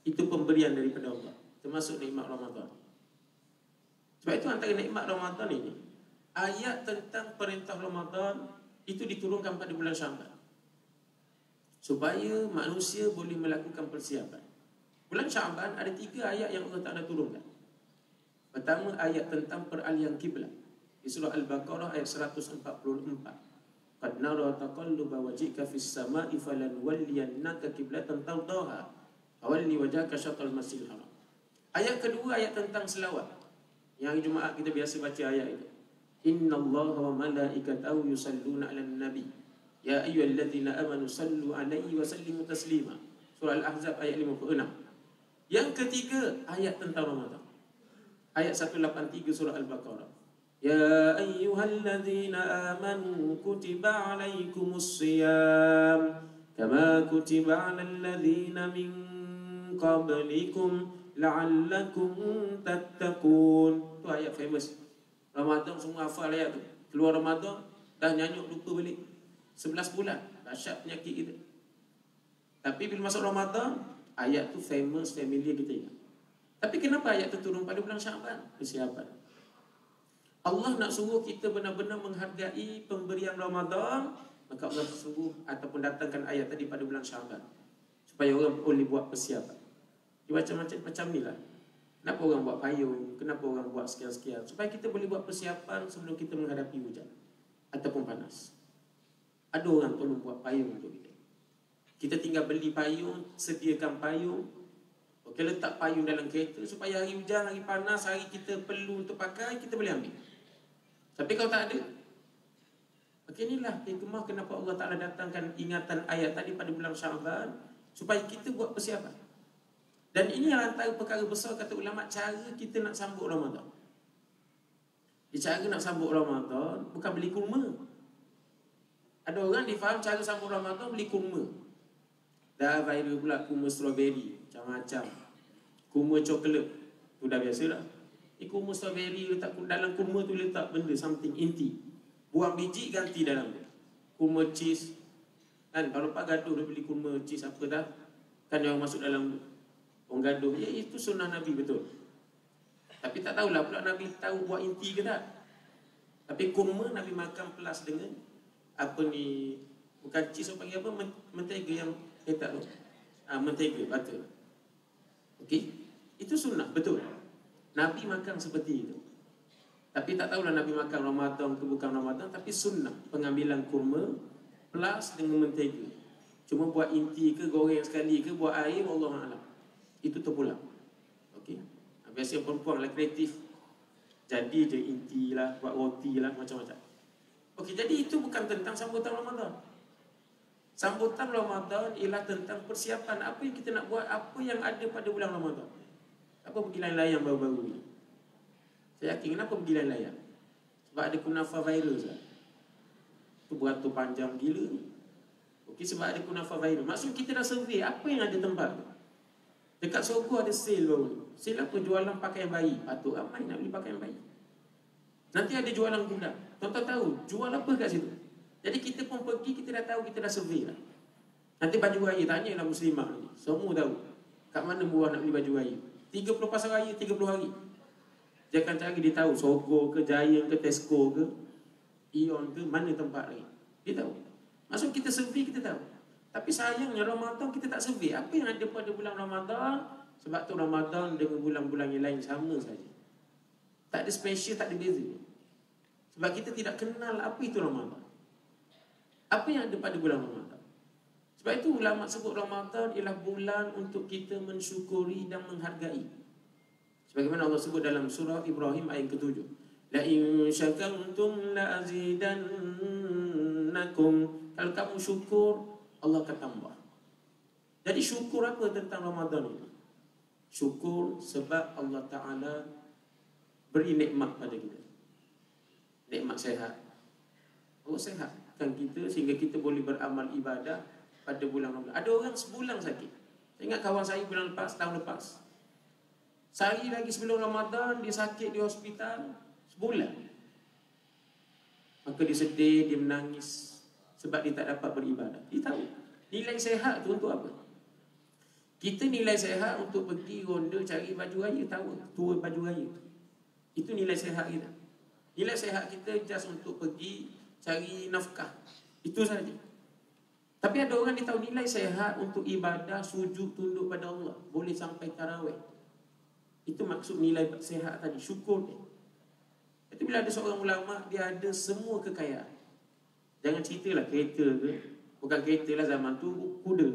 itu pemberian daripada Allah, termasuk nikmat Ramadan. Sebab itu antara nikmat Ramadan ini, ayat tentang perintah Ramadan itu diturunkan pada bulan Syaban, supaya manusia boleh melakukan persiapan. Bulan Syaban ada 3 ayat yang Allah Ta'ala turunkan. Pertama, ayat tentang peralihan kiblat di surah Al-Baqarah ayat 144. Qad nara taqalluba wajhika fis sama'i falanwalliyannaka qiblatan tardaha fawalli wajhaka syatral masjidil haram. Ayat kedua, ayat tentang selawat. Yang Jumaat kita biasa baca ayat itu. Innallaha wa malaikatahu yusalluna 'alan nabi. Ya ayyuhalladzina amanu sallu 'alaihi wa sallimu taslima. Surah Al-Ahzab ayat 56. Yang ketiga, ayat tentang Ramadan. Ayat 183 surah Al-Baqarah. Ya ayyuhalladzina amanu kutiba 'alaikumus shiyam kama kutiba 'alal ladzina min qablikum la'allakum tattaqun. Tu ayat famous. Ramadan semua hafal ayat tu. Keluar Ramadan dah nyanyuk lupa balik. 11 bulan dahsyat penyakit kita. Tapi bila masuk Ramadan, ayat tu famous, familiar kita ingat. Tapi kenapa ayat tu turun pada bulan Syaban? Persiapan. Allah nak suruh kita benar-benar menghargai pemberian Ramadan, maka Allah suruh ataupun datangkan ayat tadi pada bulan Syaban, supaya orang boleh buat persiapan. Macam ni lah. Kenapa orang buat payung? Kenapa orang buat sekian-sekian? Supaya kita boleh buat persiapan sebelum kita menghadapi hujan ataupun panas. Ada orang tolong buat payung untuk kita. Kita tinggal beli payung, sediakan payung. Okey, letak payung dalam kereta supaya hari hujan, hari panas, hari kita perlu untuk pakai, kita boleh ambil. Tapi kalau tak ada, okey, inilah hikmah kenapa Allah Ta'ala datangkan ingatan ayat tadi pada bulan Syaban, supaya kita buat persiapan. Dan ini antara perkara besar, kata ulama, cara kita nak sambut Ramadan. Cara nak sambut Ramadan bukan beli kurma. Ada orang difaham cara sambut Ramadan beli kurma. Dah viral pula kurma strawberry, macam-macam. Kurma coklat, tu dah biasa dah. Kurma strawberry, letak dalam kurma tu letak benda, something, inti. Buang biji, ganti dalam dia. Kurma cheese. Kan, kalau Pak gaduh dia beli kurma cheese apa dah, kan yang masuk dalam orang gaduh. Ya, itu sunnah Nabi betul. Tapi tak tahulah pula Nabi tahu buat inti ke tak. Tapi kurma Nabi makan plus dengan apa ni, Bukan cheese, orang panggil apa? Mentega yang tak tu. Mentega, butter. Okey? Itu sunnah, betul. Nabi makan seperti itu. Tapi tak tahulah Nabi makan Ramadan ke bukan Ramadan, tapi sunnah pengambilan kurma plus dengan mentega. Cuma buat inti ke, goreng sekali ke, buat air, Allah Alam. Itu terpulang. Okey? Biasa perempuan lah kreatif. Jadi je inti lah, buat roti lah, macam-macam. Okey, jadi itu bukan tentang sambutan Ramadan. Sambutan Ramadan ialah tentang persiapan apa yang kita nak buat, apa yang ada pada bulan Ramadan. Apa pergi layang-layang baru-baru ni? Saya yakin kenapa pergi layang-layang? Sebab ada kunafa virus lah. Itu beratur panjang gila. Okey, sebab ada kunafa virus. Maksud kita dah survey apa yang ada tempat tu. Dekat Sogo ada sale baru ni. Sale apa? Jualan pakaian bayi. Patut ramai nak beli pakaian bayi. Nanti ada jualan budak. Tuan-tuan tahu jual apa kat situ? Jadi kita pun pergi, kita dah tahu, kita dah survey lah. Nanti baju raya, tanyalah muslimah ni. Semua tahu kat mana buah nak beli baju raya. 30 pasal raya, 30 hari. Dia akan cari, dia tahu Sogo ke, Giant ke, Tesco ke, Ion ke, mana tempat lagi. Dia tahu. Maksud kita survey, kita tahu. Tapi sayangnya Ramadan kita tak survey apa yang ada pada bulan Ramadan. Sebab tu Ramadan dengan bulan-bulan yang lain sama saja. Tak ada special, tak ada beza. Sebab kita tidak kenal apa itu Ramadan. Apa yang ada pada bulan Ramadan. Sebab itu ulama sebut Ramadan ialah bulan untuk kita mensyukuri dan menghargai. Sebagaimana Allah sebut dalam surah Ibrahim ayat ke-7. La in syakartum la azidannakum. Kalau kamu syukur, Allah akan tambah. Jadi syukur apa tentang Ramadan ini? Syukur sebab Allah Ta'ala beri nikmat pada kita. Nikmat sehat. Allah sehatkan kita sehingga kita boleh beramal ibadah pada bulan Ramadan. Ada orang sebulan sakit. Saya ingat kawan saya bulan lepas, tahun lepas. Sehari lagi sebelum Ramadan, dia sakit di hospital sebulan. Maka dia sedih, dia menangis sebab dia tak dapat beribadah. Dia tahu nilai sehat tu untuk apa? Kita nilai sehat untuk pergi ronda cari baju raya, tahu tua baju raya. Itu nilai sehat kita. Nilai sehat kita just untuk pergi cari nafkah. Itu saja. Tapi ada orang dia tahu nilai sehat untuk ibadah, sujud, tunduk pada Allah. Boleh sampai tarawih. Itu maksud nilai sehat tadi, syukur ni. Itu bila ada seorang ulama, dia ada semua kekayaan. Jangan ceritalah kereta ke. Bukan kereta lah zaman tu, kuda.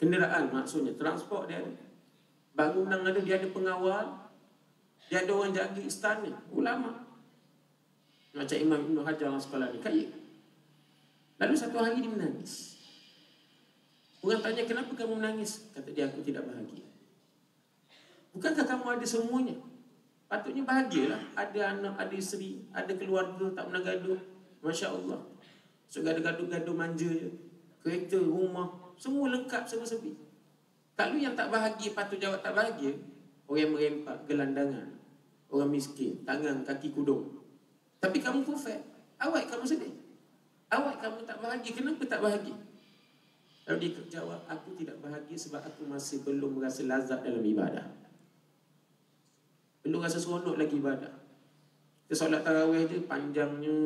Kenderaan maksudnya, transport dia ada. Bangunan ada, dia ada pengawal. Dia ada orang jaga istana, ulama. Macam Imam Ibn Hajar sekolah ni, kaya. Lalu satu hari dia menangis. Orang tanya, kenapa kamu menangis? Kata dia, aku tidak bahagia. Bukankah kamu ada semuanya? Patutnya bahagialah. Ada anak, ada isteri, ada keluarga, tak pernah gaduh. Masya Allah. So gaduh-gaduh manja je. Kereta, rumah, semua lengkap, serba-serbi. Kalau yang tak bahagia, patut jawab tak bahagia. Orang yang merempak, gelandangan. Orang miskin, tangan, kaki kudung. Tapi kamu perfect. Awak kamu sedih. Awak kamu tak bahagia. Kenapa tak bahagia? Lalu dia jawab, aku tidak bahagia sebab aku masih belum merasa lazat dalam ibadah. Belum rasa seronok lagi ibadah. Kita solat tarawih je, panjangnya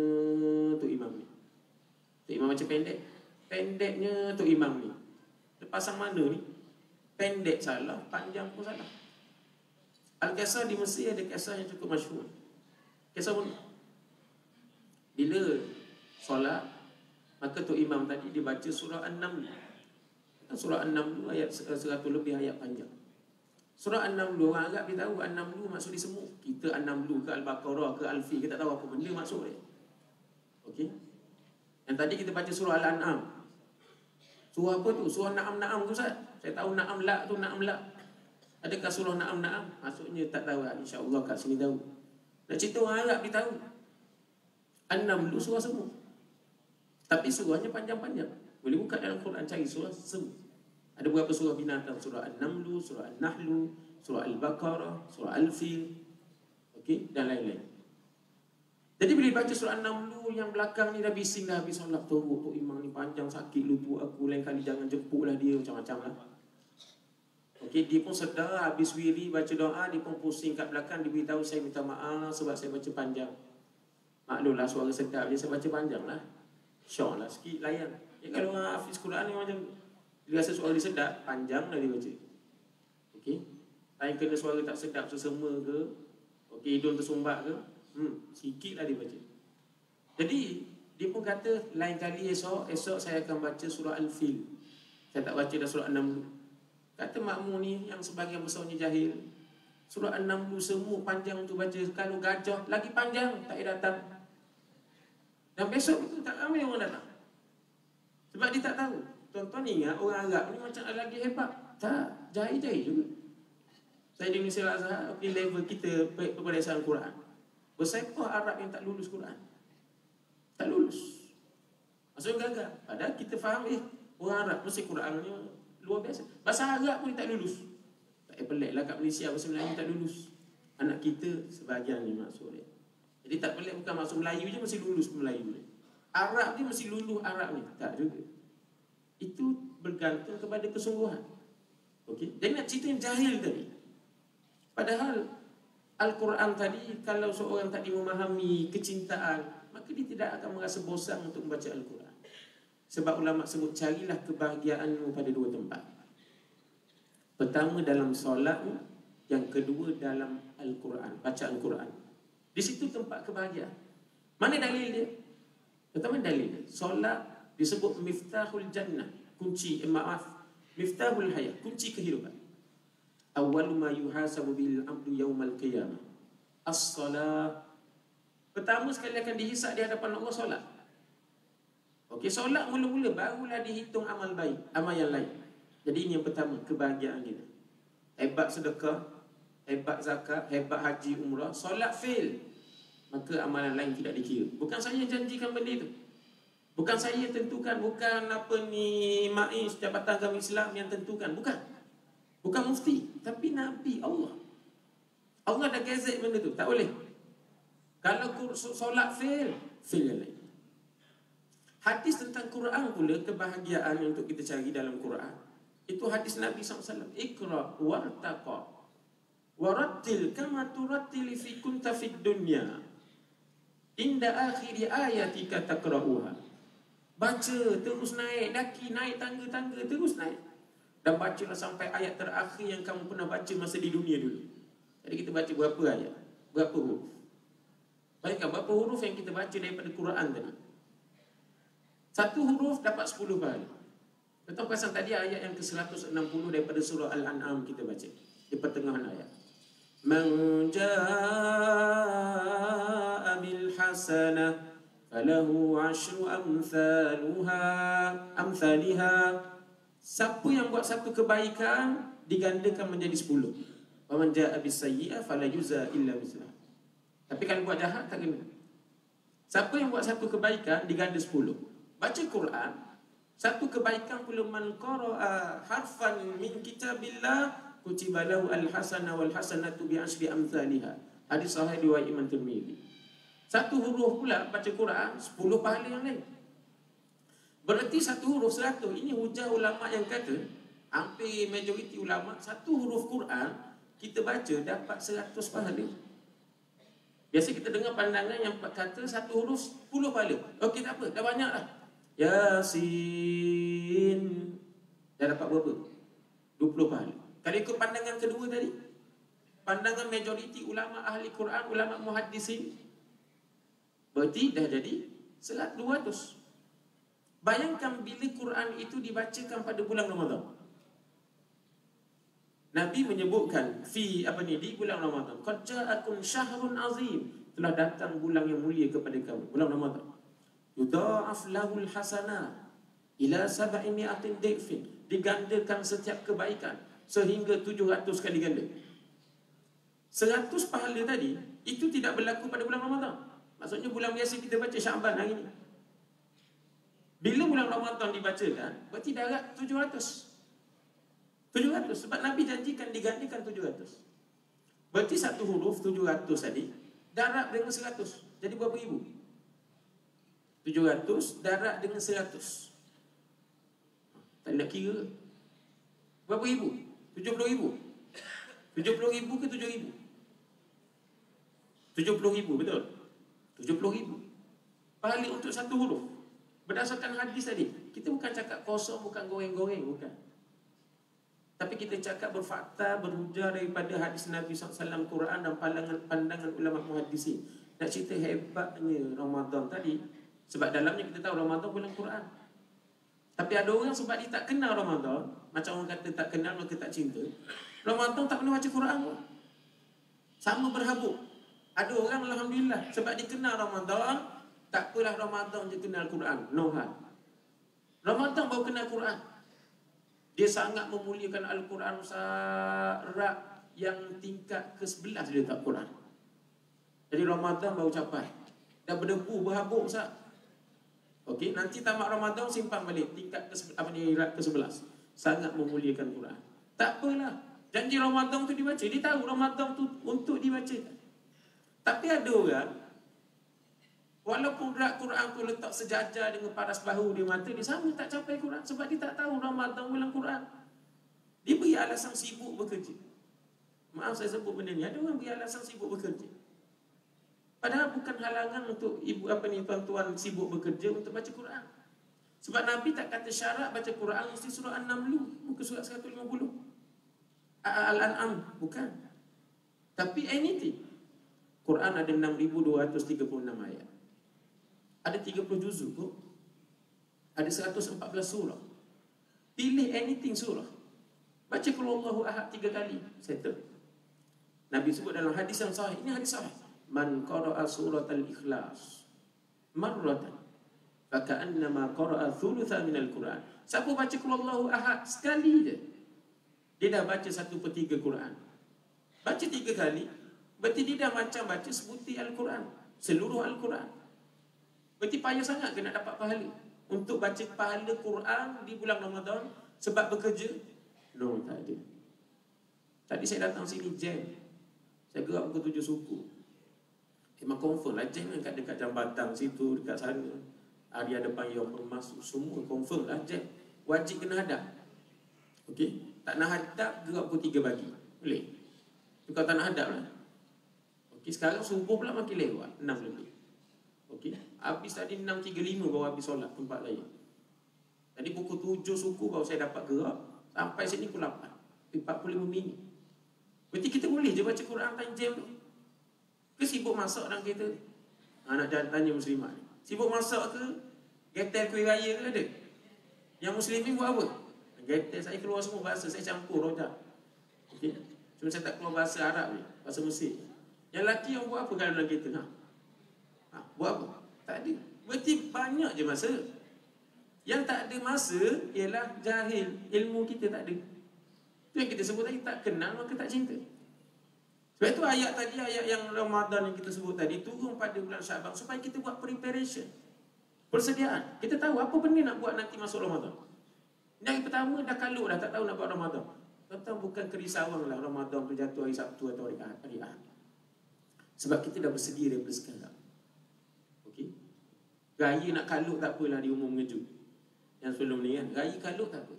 tu imam ni. Tu imam macam pendek. Pendeknya tu imam ni. Pasang mana ni? Pendek salah, panjang pun salah. Al-Qasar di Mesir ada kisah yang cukup masyhur. Kisah pun bila solat, maka tu imam tadi dia baca surah An-Naml. Surah An-Naml ayat 100 lebih ayat panjang. Surah An-Naml, orang Arab dia tahu An-Naml maksud dia semua. Kita An-Naml ke Al-Baqarah ke Al-Fi, kita tak tahu apa benda maksud dia. Okey. Yang tadi kita baca surah Al-An'am. Surah apa tu? Surah Na'am-Na'am tu Ustaz. Saya tahu Na'am La tu Na'am La. Adakah surah Na'am-Na'am? Maksudnya tak tahu. InsyaAllah kat sini tahu. Nak cerita orang Arab dia tahu. An-Naml surah semua. Tapi surahnya panjang-panjang. Boleh buka dalam Quran cari surah semua. Ada beberapa surah binatang, surah An-Naml, surah An-Nahl, surah Al-Baqarah, surah Al-Fil, okey, dan lain-lain. Jadi bila baca surah An-Naml yang belakang ni dah bising dah habis solat teruk tu imam ni panjang sakit lutut aku, lain kali jangan jemputlah dia, macam-macam lah. Okey, dia pun sedar habis wiri baca doa, dia pun pusing kat belakang, dia beritahu saya minta maaf sebab saya baca panjang. Maklumlah suara sedap dia, saya baca panjang lah. Syok lah sikit, layan. Kalau orang hafiz Quran ni macam dia rasa suara dia sedap, panjang lah dia baca. Okey. Lain kena suara tak sedap sesama ke, okey, hidung tersumbat ke, sikit lah dia baca. Jadi dia pun kata lain kali esok saya akan baca surah Al-Fil. Saya tak baca dah surah An-Naml. Kata makmum ni yang sebagian besarnya jahil, surah An-Naml semua panjang tu baca. Kalau gajah lagi panjang tak payah datang. Dan besok itu tak ramai orang datang. Sebab dia tak tahu. Tuan-tuan ingat orang Arab ni macam lagi hebat. Tak, jahil-jahil juga. Saya di Universiti Al-Azhar, okay, level kita peperiksaan Quran. Bersiapa Arab yang tak lulus Quran? Tak lulus. Maksudnya gagal. Padahal kita faham orang Arab mesti Quran ni luar biasa. Bahasa Arab pun tak lulus. Tak pelik lah kat Malaysia bahasa Melayu tak lulus. Anak kita sebahagian ni maksud dia. Jadi tak pelik bukan maksud Melayu je mesti lulus Melayu ni. Arab ni mesti lulus Arab ni. Tak juga. Itu bergantung kepada kesungguhan. Okey. Dia nak cerita yang jahil tadi. Padahal Al-Quran tadi, kalau seorang tak memahami kecintaan, maka dia tidak akan merasa bosan untuk membaca Al-Quran. Sebab ulama sebut, carilah kebahagiaanmu pada dua tempat. Pertama dalam solatmu, yang kedua dalam Al-Quran, baca Al-Quran. Di situ tempat kebahagiaan. Mana dalil dia? Pertama dalil dia, solat disebut miftahul jannah, kunci miftahul hayat, kunci kehidupan. Awwalu ma yuhasabu bil abdu yaumal qiyamah as-salah. Pertama sekali akan dihisab di hadapan Allah solat. Okey, solat mula-mula barulah dihitung amal baik, amal yang lain. Jadi ini yang pertama, kebahagiaan kita. Hebat sedekah, hebat zakat, hebat haji umrah, solat fail, maka amalan lain tidak dikira. Bukan saya janjikan benda itu. Bukan saya tentukan, bukan apa ni MAIS Jabatan Agama Islam yang tentukan, bukan. Bukan mufti, tapi Nabi Allah. Allah dah gazet benda tu, tak boleh. Kalau solat fail yang lain. Hadis tentang Quran pula, kebahagiaan yang untuk kita cari dalam Quran. Itu hadis Nabi SAW. Iqra wartaqa warattil kama turattil fi kunta fid dunya inda akhiri ayatika taqra'uha. Baca terus naik, daki naik tangga-tangga terus naik. Dan bacalah sampai ayat terakhir yang kamu pernah baca masa di dunia dulu. Jadi kita baca berapa ayat? Berapa huruf? Bayangkan berapa huruf yang kita baca daripada Quran tadi. Satu huruf dapat 10 pahala. Betul pasal tadi ayat yang ke-160 daripada surah Al-An'am kita baca. Di pertengahan ayat. Man jaa'a bil hasanah falahu 'ashru amthaliha. Siapa yang buat satu kebaikan digandakan menjadi 10. Wa man jaa'a bis sayyi'ah fala yujza illa mislaha. Tapi kalau buat jahat tak kena. Siapa yang buat satu kebaikan diganda 10. Baca Quran, satu kebaikan pula, man qara'a harfan min kitabillah kutiba lahu al-hasanah wal hasanatu bi asyri amsalha. Hadis sahih riwayat Imam Tirmizi. Satu huruf pula baca Quran, 10 pahala yang lain. Berarti satu huruf 100. Ini hujah ulama yang kata, hampir majoriti ulama, satu huruf Quran kita baca dapat 100 pahala. Biasa kita dengar pandangan yang kata satu huruf 10 pahala. Okey, tak apa, dah banyak dah. Yasin, dah dapat berapa? 20 pahala. Kalau ikut pandangan kedua tadi, pandangan majoriti ulama ahli Quran, ulama muhaddisin, berarti dah jadi 200. Bayangkan bila Quran itu dibacakan pada bulan Ramadan. Nabi menyebutkan di bulan Ramadan, qad ja'akum syahrun azim, telah datang bulan yang mulia kepada kamu, bulan Ramadan. Yudha'af lahul hasanah ila 700 dhifin, digandakan setiap kebaikan sehingga 700 kali ganda. 100 pahala tadi itu tidak berlaku pada bulan Ramadan. Maksudnya bulan biasa kita baca Syaban hari ini. Bila bulan Ramadan dibacakan, berarti darat 700. 700 sebab Nabi janjikan digandakan 700. Berarti satu huruf 700 tadi darab dengan 100. Jadi berapa ribu? 700 darab dengan 100. Tak nak kira. Berapa ribu? 70,000. 70,000 ke 7,000? 70,000, betul? 70,000 pahala untuk satu huruf berdasarkan hadis tadi. kita bukan cakap kosong, bukan goreng-goreng, bukan. Tapi kita cakap berfakta, berhujah daripada hadis Nabi SAW, Quran dan pandangan ulama muhaddisin. Nak cerita hebatnya Ramadan tadi, sebab dalamnya kita tahu Ramadan bulan Quran. Tapi ada orang sebab dia tak kenal Ramadan, macam orang kata tak kenal maka tak cinta, Ramadan tak pernah baca Quran pun. Sama berhabuk. Ada orang alhamdulillah sebab dia kenal Ramadan, tak apalah Ramadan dia kenal Quran. No hal. Ramadan baru kenal Quran. Dia sangat memuliakan Al-Quran Ustaz, yang tingkat ke-11 dia tak Quran. Jadi Ramadan baru capai. Dah berdebu, berhabuk Ustaz. Okey, nanti tamat Ramadan simpan balik tingkat ke-11. Sangat memuliakan Quran. Tak apalah. Janji Ramadan tu dibaca. Dia tahu Ramadan tu untuk dibaca. Tapi ada orang, walaupun Quran tu letak sejajar dengan paras bahu dia mata, dia sama tak capai Quran sebab dia tak tahu Ramadan bulan Quran. Dia beri alasan sibuk bekerja. Maaf saya sebut benda ni, ada orang beri alasan sibuk bekerja. Padahal bukan halangan untuk tuan-tuan sibuk bekerja untuk baca Quran. Sebab Nabi tak kata syarat baca Quran mesti surah An-Naml, muka surat 150. Al-An'am, bukan. Tapi anything. Quran ada 6,236 ayat. Ada 30 juzuk kok. Ada 114 surah. Pilih anything surah. Baca Qul Huwallahu Ahad 3 kali. Settle. Nabi sebut dalam hadis yang sahih. Ini hadis sahih. Man qara'a suratal Ikhlas marratan faka'annama qara'a thulutha minal Quran. Siapa baca Qul Huwallahu Ahad sekali je, dia dah baca 1/3 Quran. Baca 3 kali, berarti dia dah macam baca sebutir Al-Quran, seluruh Al-Quran. Berarti payah sangat ke nak dapat pahala untuk baca pahala Quran di bulan Ramadan sebab bekerja? No, tak ada. Tadi saya datang sini jam. Saya gerak pukul 7 suku. Memang confirm lah jam kan dekat jambatan situ, dekat sana. Hari ada payung masuk, semua confirm lah jam. Wajib kena hadap. Okey? Tak nak hadap, gerak pukul 3 pagi. Boleh? Kalau tak nak hadap lah. Okey, sekarang subuh pula makin lewat, 6 lebih. Okey, habis tadi 6.35 baru habis solat tempat lain. Tadi pukul 7 suku baru saya dapat gerak. Sampai sini pukul 8. 45 minit. Berarti kita boleh je baca Quran time jam tu. Ke sibuk masak dalam kereta? Nak tanya muslimat ni. Sibuk masak ke? Getel kuih raya ke ada? Yang muslimin buat apa? Getel saya keluar semua bahasa. Saya campur rojak. Okey. Cuma saya tak keluar bahasa Arab ni. Bahasa Mesir. Yang lelaki yang buat apa kalau dalam kereta? Buat apa? Tak ada. Berarti banyak je masa. Yang tak ada masa ialah jahil. Ilmu kita tak ada. Itu yang kita sebut tadi, tak kenal maka tak cinta. Sebab itu ayat tadi, ayat yang Ramadan yang kita sebut tadi, turun pada bulan Syaban supaya kita buat preparation, persediaan. Kita tahu apa benda nak buat nanti masuk Ramadan. Yang pertama dah kalut dah, tak tahu nak buat Ramadan. Tentang bukan kerisauan lah Ramadan tu jatuh hari Sabtu atau hari Ahad. Sebab kita dah bersedia daripada sekarang. Okey. Raya nak kalut tak apalah, di umum mengejut. Yang sebelum ni kan, raya kalut tak apa.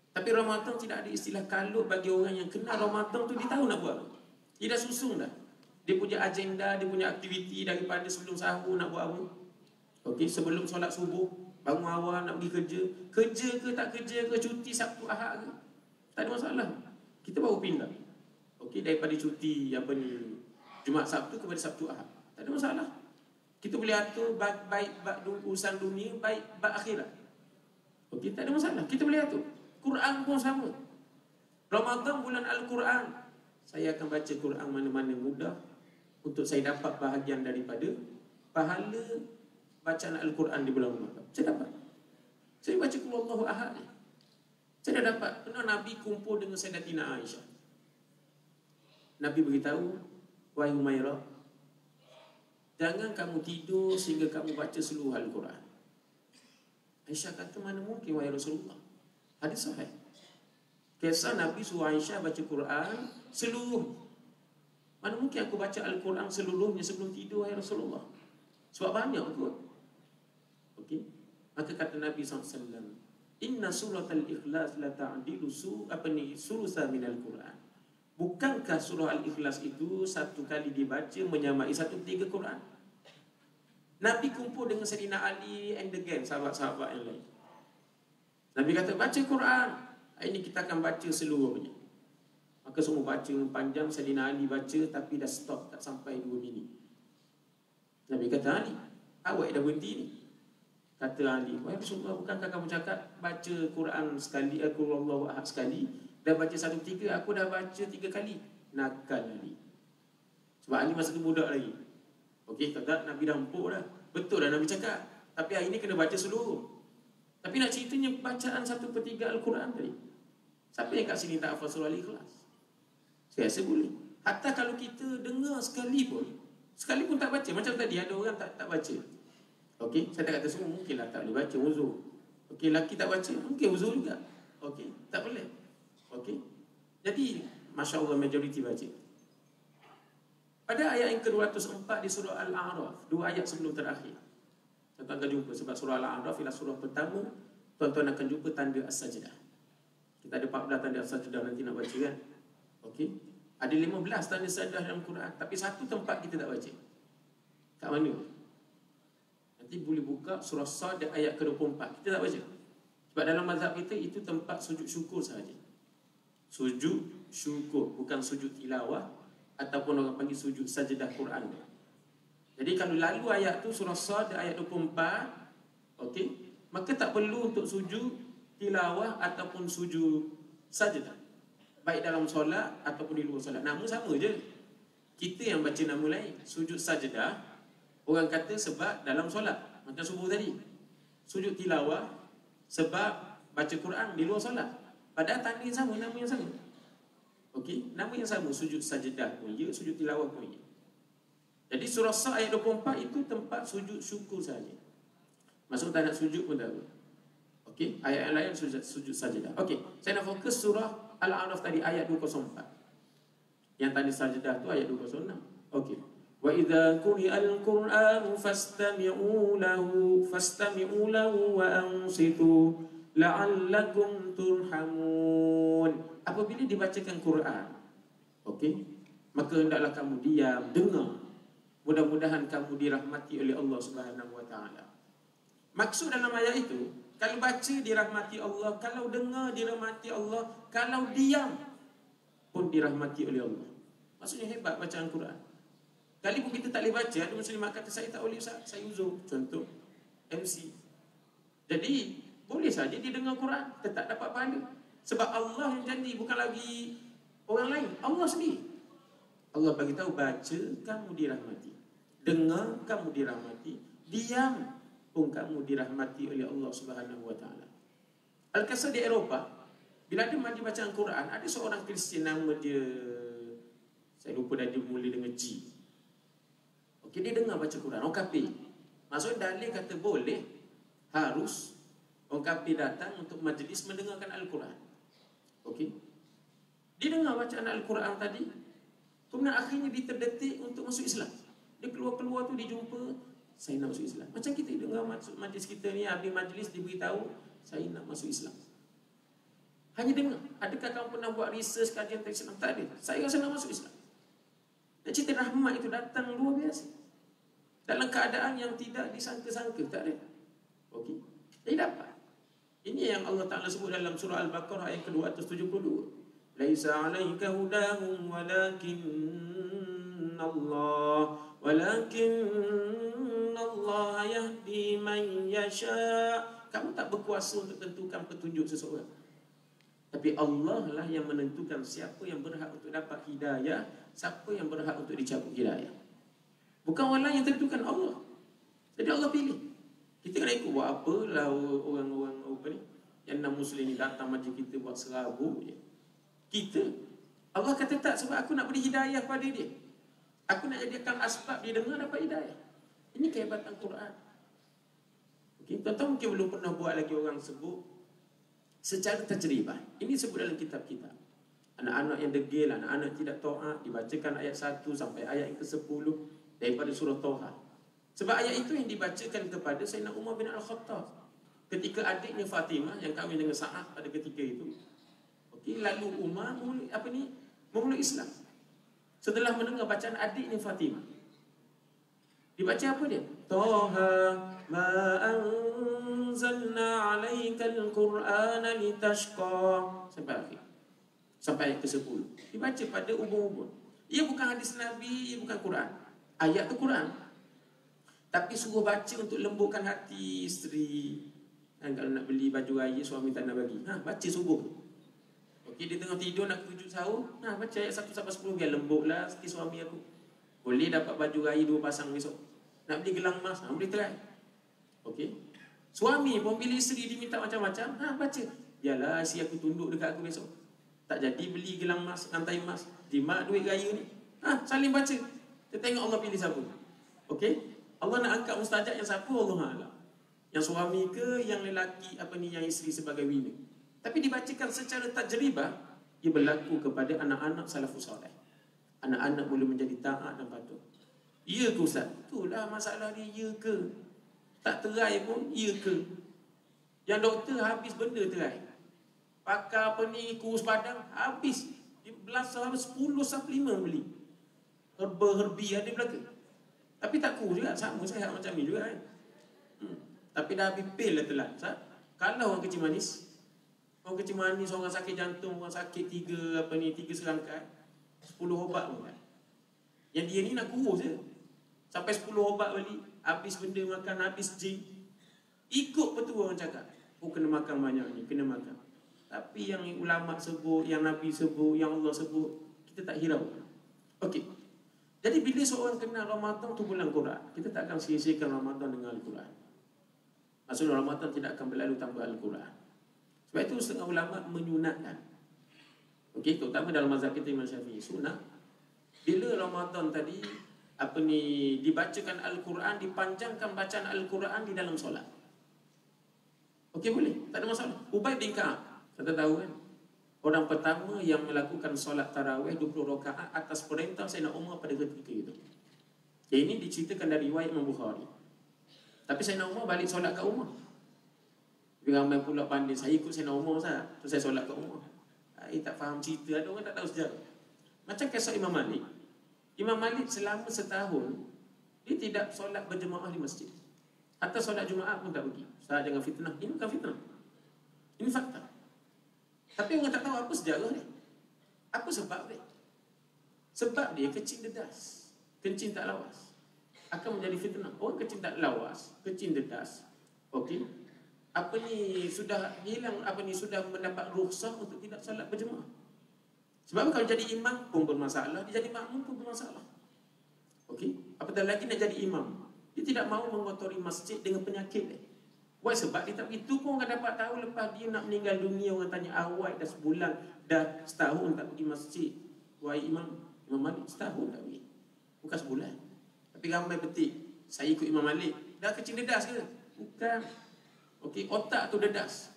Tapi Ramadan tidak ada istilah kalut bagi orang yang kenal Ramadan tu, dia tahu nak buat apa. Dia dah susun dah. Dia punya agenda, dia punya aktiviti daripada sebelum sahur nak buat apa. Okey, sebelum solat subuh, bangun awal nak pergi kerja. Kerja ke tak kerja ke, cuti Sabtu Ahad ke, tak ada masalah. Kita baru pindah. Okey, daripada cuti Jumaat Sabtu kepada Sabtu Ahad. Tak ada masalah. Kita boleh atur baik urusan dunia, baik akhirat. Okey, tak ada masalah. Kita boleh atur. Quran pun sama. Ramadan bulan Al-Quran. Saya akan baca Quran mana-mana mudah untuk saya dapat bahagian daripada pahala bacaan Al-Quran di bulan Ramadan. Saya dapat. Saya baca Qul Huwallahu Ahad ni. Saya dah dapat. Pernah Nabi kumpul dengan Sayyidatina Aisyah. Nabi beritahu, wahai Humairah, jangan kamu tidur sehingga kamu baca seluruh Al-Quran. Aisyah kata, mana mungkin wahai Rasulullah. Hadis sahih. Kisah Nabi suruh Aisyah baca Quran seluruh. Mana mungkin aku baca Al-Quran seluruhnya sebelum tidur wahai Rasulullah. Sebab banyak kot. Okey. Maka kata Nabi SAW, Inna surat Al-Ikhlas la ta'adilu sulusa minal Quran. Bukankah surah Al-Ikhlas itu satu kali dibaca menyamai 1/3 Quran? Nabi kumpul dengan Sayyidina Ali and the gang, sahabat-sahabat yang lain. Nabi kata baca Quran. Ini kita akan baca seluruhnya. Maka semua baca panjang. Saidina Ali baca tapi dah stop, tak sampai 2 minit. Nabi kata, Ali, awak dah berhenti ni. Kata Ali, wahai Rasulullah, bukankah kamu cakap baca Quran sekali, Qul Huwallahu ahad sekali, dah baca 1/3, aku dah baca 3 kali. Nakal Ali. Sebab Ali masa tu budak lagi. Okey, kata Nabi dah empuk dah. Betul dah Nabi cakap. Tapi hari ni kena baca seluruh. Tapi nak ceritanya bacaan 1/3 Al-Quran tadi. Siapa yang kat sini tak hafal surah Al-Ikhlas? Saya rasa boleh. Hatta kalau kita dengar sekali pun tak baca. Macam tadi ada orang tak baca. Okey, saya tak kata semua mungkinlah tak boleh baca uzur. Okey, lelaki tak baca, mungkin uzur juga. Okey, tak boleh. Okey. Jadi, masya-Allah majoriti baca. Pada ayat yang ke-204 di surah Al-A'raf, 2 ayat sebelum terakhir. Tuan-tuan akan jumpa sebab surah Al-A'raf ialah surah pertama, tuan-tuan akan jumpa tanda As-Sajdah. Kita ada 14 tanda As-Sajdah nanti nak baca kan. Okey. Ada 15 tanda As-Sajdah dalam Quran, tapi satu tempat kita tak baca. Kat mana? Nanti boleh buka surah Sad ayat ke-24. Kita tak baca. Sebab dalam mazhab kita itu tempat sujud syukur sahaja. Sujud syukur, bukan sujud tilawah ataupun orang panggil sujud sajdah Quran. Jadi kalau lalu ayat tu surah Sad ayat 24, okey, maka tak perlu untuk sujud tilawah ataupun sujud sajdah. Baik dalam solat ataupun di luar solat. Nama sama je. Kita yang baca nama lain. Sujud sajdah, orang kata sebab dalam solat. Macam subuh tadi. Sujud tilawah sebab baca Quran di luar solat. Padahal tanda yang sama, nama yang sama. Okey, nama yang sama. Sujud sajdah pun ya, sujud tilawah pun ya. Jadi surah Sa ayat 24 itu tempat sujud syukur saja. Maksud tak nak sujud pun tak apa. Okey, ayat yang lain sujud sajdah. Okey, saya nak fokus surah Al-A'raf tadi ayat 204. Yang tadi sajdah tu ayat 206. Okey. Wa idza quri'al Qur'anu fastami'u lahu wa ansitu la'allakum turhamun. Apabila dibacakan Quran, okey, maka hendaklah kamu diam, dengar. Mudah-mudahan kamu dirahmati oleh Allah Subhanahu wa taala. Maksud dalam ayat itu, kalau baca dirahmati Allah, kalau dengar dirahmati Allah, kalau diam pun dirahmati oleh Allah. Maksudnya hebat bacaan Quran. Kali pun kita tak boleh baca, ada muslimat kata saya tak boleh Ustaz, saya uzur. Contoh MC. Jadi boleh saja dia dengar Quran, tetap dapat pahala. Sebab Allah yang janji, bukan lagi orang lain, Allah sendiri. Allah bagi tahu baca kamu dirahmati, dengar kamu dirahmati, diam pun kamu dirahmati oleh Allah Subhanahu wa taala. Al-Qasar di Eropah, bila dia mandi bacaan Quran, ada seorang Kristian nama dia, saya lupa dah, dia mula dengan G. Okey, dia dengar baca Quran, orang kafir. Maksudnya dalil kata boleh, harus orang kafir datang untuk majlis mendengarkan Al-Quran. Okey. Dia dengar bacaan Al-Quran tadi, kemudian akhirnya dia terdetik untuk masuk Islam. Dia keluar-keluar tu dia jumpa, saya nak masuk Islam. Macam kita dengar majlis kita ni, habis majlis dia beritahu, saya nak masuk Islam. Hanya dengar. Adakah kamu pernah buat research kajian tentang Islam? Tak ada. Saya rasa nak masuk Islam. Dan cerita rahmat itu datang luar biasa. Dalam keadaan yang tidak disangka-sangka, tak ada. Okey. Jadi dapat. Ini yang Allah Ta'ala sebut dalam surah Al-Baqarah ayat ke-272. Laisa 'alaika hudahum walakin Allah yahdi man yasha. Kamu tak berkuasa untuk tentukan petunjuk seseorang. Tapi Allah lah yang menentukan siapa yang berhak untuk dapat hidayah, siapa yang berhak untuk dicabut hidayah. Bukan orang lain yang tentukan, Allah. Jadi Allah pilih. Kita kena ikut buat apa lah orang-orang apa ni yang non-Muslim ni datang majlis kita buat serabut je. Kita, Allah kata tak, sebab aku nak beri hidayah pada dia. Aku nak jadikan asbab dia dengar dapat hidayah. Ini kehebatan Quran. Okay, tuan-tuan mungkin belum pernah buat lagi orang sebut secara tajribah. Ini sebut dalam kitab-kitab. Anak-anak yang degil, anak-anak tidak taat, dibacakan ayat 1 sampai ayat yang ke-10 daripada surah Toha. Sebab ayat itu yang dibacakan kepada Sayyidina Umar bin Al-Khattab ketika adiknya Fatimah yang kahwin dengan Sa'ad pada ketika itu. Okey, lalu Umar memeluk Islam. Setelah mendengar bacaan adiknya Fatimah, dibaca apa dia? Toha ma anzalna 'alaikal Qur'ana litashqa. Sampai akhir. Sampai ayat ke-10. Dibaca pada ubun-ubun. Ia bukan hadis Nabi, ia bukan Quran. Ayat tu Quran. Tapi suruh baca untuk lembutkan hati isteri. Dan kalau nak beli baju raya, suami tak nak bagi. Baca subuh. Okey, dia tengah tidur nak kejut sahur. Baca ayat 1 sampai 10 biar lembutlah hati suami aku. Boleh dapat baju raya 2 pasang besok. Nak beli gelang emas, boleh try. Okey. Suami pun bila isteri diminta macam-macam, baca. Biarlah si aku tunduk dekat aku besok. Tak jadi beli gelang emas, rantai emas. Jimat duit raya ni. Saling baca. Kita tengok Allah pilih siapa. Okey. Allah nak angkat mustajab yang siapa, Allah Alam. Yang suami ke, yang lelaki, yang isteri sebagai winner. Tapi dibacakan secara tajribah, ia berlaku kepada anak-anak salafus soleh. Anak-anak boleh menjadi taat dan patuh. Ya ke Ustaz? Itulah masalah dia, ya ke? Tak terai pun, ya ke? Yang doktor habis benda terai. Pakar kurus padang, habis. Belasah 10 suplemen beli. Herba-herbi ada belaka. Tapi tak kurus juga, sama saya macam ni juga kan. Tapi dah habis pil dah telan. Kalau orang kecil manis, orang sakit jantung, orang sakit 3 serangkai, 10 ubat pun kan. Yang dia ni nak kurus je. Sampai 10 ubat beli, habis benda makan, habis gym. Ikut betul orang cakap. Kena makan banyak ni, kena makan. Tapi yang ulama sebut, yang Nabi sebut, yang Allah sebut, kita tak hirau. Okey. Jadi bila seorang kenal Ramadan tu bulan Quran, kita tak akan sia-siakan Ramadan dengan Al-Quran. Maksudnya Ramadan tidak akan berlalu tanpa Al-Quran. Sebab itu setengah ulama menyunatkan. Okey, terutama dalam mazhab kita Imam Syafi'i, sunat. Bila Ramadan tadi dibacakan Al-Quran, dipanjangkan bacaan Al-Quran di dalam solat. Okey, boleh, tak ada masalah. Ubay bin Ka'ab, kita tahu kan, orang pertama yang melakukan solat tarawih 20 rakaat atas perintah Sayyidina Umar pada ketika itu. Ini diceritakan dari riwayat Imam Bukhari. Tapi Sayyidina Umar balik solat kat rumah. Tapi ramai pula pandai, saya ikut Sayyidina Umar Ustaz, tu saya solat kat rumah. Saya tak faham cerita, ada orang tak tahu sejarah. Macam kisah Imam Malik. Imam Malik selama setahun, dia tidak solat berjemaah di masjid. Atau solat Jumaat pun tak pergi. Ustaz jangan fitnah. Ini bukan fitnah. Ini fakta. Tapi orang tak tahu apa sejarah dia. Apa sebab dia? Sebab dia kecil dedas, kencing tak lawas. Akan menjadi fitnah. Orang kecil tak lawas, kecil dedas. Okey. Sudah hilang, sudah mendapat rukhsah untuk tidak solat berjemaah. Sebab kalau jadi imam pun bermasalah, dia jadi makmum pun bermasalah. Okey. Apatah lagi nak jadi imam. Dia tidak mahu mengotori masjid dengan penyakit dia. Why? Sebab dia tak, itu pun orang dapat tahu lepas dia nak meninggal dunia. Orang tanya, awak dah sebulan, dah setahun tak pergi masjid. Wahai Imam Malik, setahun tak pergi. Bukan sebulan. Tapi ramai petik, saya ikut Imam Malik. Dah kecil dedas ke? Bukan. Okey, otak tu dedas.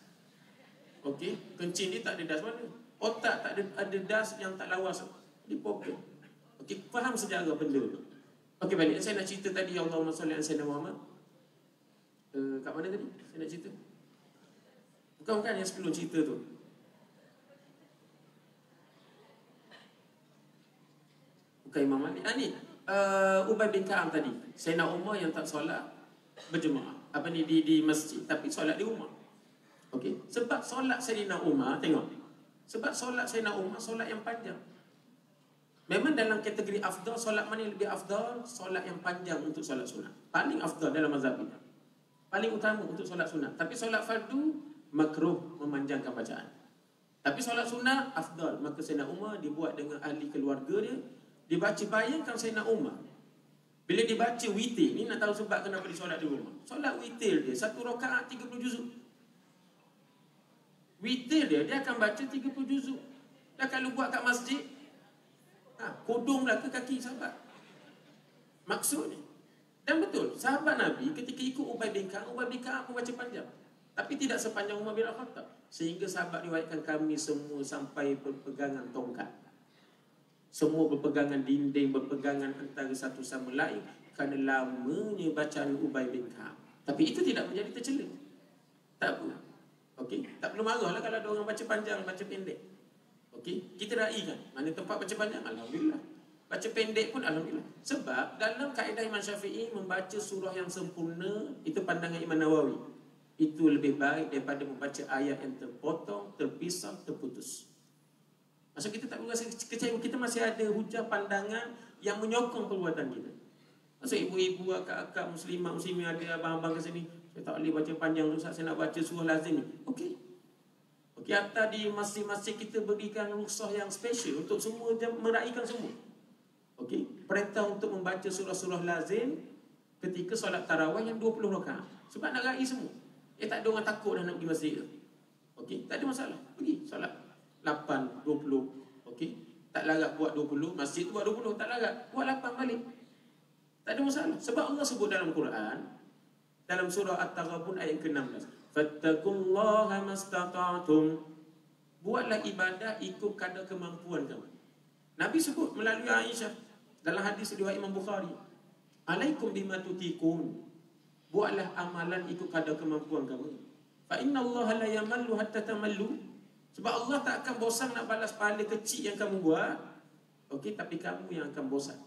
Okey, kencing dia tak dedas mana? Otak tak ada dedas yang tak lawas. Dia problem. Okey, faham sejarah benda tu. Okey, balik. Saya nak cerita tadi, Allahumma salli ala Sayyidina Muhammad. Kat mana tadi? Saya nak cerita. Bukan yang sebelum cerita tu. Bukan Imam Malik. Ni Ubay bin Ka'ab tadi. Sayyidina Umar yang tak solat berjemaah. Di masjid, tapi solat di rumah. Okey. Sebab solat Sayyidina Umar, tengok. Sebab solat Sayyidina Umar solat yang panjang. Memang dalam kategori afdal, solat mana yang lebih afdal? Solat yang panjang untuk solat sunat. Paling afdal dalam mazhab kita. Paling utama untuk solat sunat. Tapi solat fardu, makruh memanjangkan bacaan. Tapi solat sunat, afdal. Maka Sayyidina Umar dibuat dengan ahli keluarga dia. Dibaca, bayangkan Sayyidina Umar. Bila dibaca witir, ni nak tahu sebab kenapa dia solat di rumah. Solat witir dia, 1 rakaat 30 juzuk. Witir dia akan baca 30 juzuk. Dan kalau buat kat masjid, kodonglah ke kaki sahabat. Maksudnya. Dan betul, sahabat Nabi ketika ikut Ubay bin Ka'ab pun baca panjang. Tapi tidak sepanjang Umar bin Khattab. Sehingga sahabat riwayatkan kami semua sampai berpegangan tongkat. Semua berpegangan dinding, berpegangan antara satu sama lain. Kerana lamanya bacaan Ubay bin Ka'ab. Tapi itu tidak menjadi tercela. Tak apa. Okey, tak perlu marahlah kalau ada orang baca panjang, baca pendek. Okey, kita raikan. Mana tempat baca panjang, alhamdulillah. Baca pendek pun alhamdulillah. Sebab dalam kaedah Imam Syafi'i, membaca surah yang sempurna itu pandangan Imam Nawawi. itu lebih baik daripada membaca ayat yang terpotong, terpisah, terputus. Maksud kita tak perlu rasa kecewa, kita masih ada hujah pandangan yang menyokong perbuatan kita. Maksud ibu-ibu, akak-akak, muslimah, muslimah, ada abang-abang kat sini, saya tak boleh baca panjang tu, saya nak baca surah lazim ni. Okey. Okey, hatta di masjid-masjid kita berikan rukhsah yang special untuk semua meraihkan semua. Okey, perintah untuk membaca surah-surah lazim ketika solat tarawih yang 20 rakaat. Sebab nak raih semua. Tak ada orang takut dah nak pergi masjid tu. Okey, tak ada masalah. Pergi solat 8, 20. Okey, tak larat buat 20, masjid tu buat 20, tak larat, buat 8 balik. Tak ada masalah. Sebab Allah sebut dalam Quran, dalam surah At-Taghabun ayat ke-16, fattaqullaha mastata'tum. Buatlah ibadah ikut kadar kemampuan kamu. Nabi sebut melalui Aisyah dalam hadis riwayat Imam Bukhari, alaikum bima tutiqun. Buatlah amalan ikut kadar kemampuan kamu. Fa innallaha la yamallu hatta tamallu. Sebab Allah tak akan bosan nak balas pahala kecil yang kamu buat. Okey, tapi kamu yang akan bosan.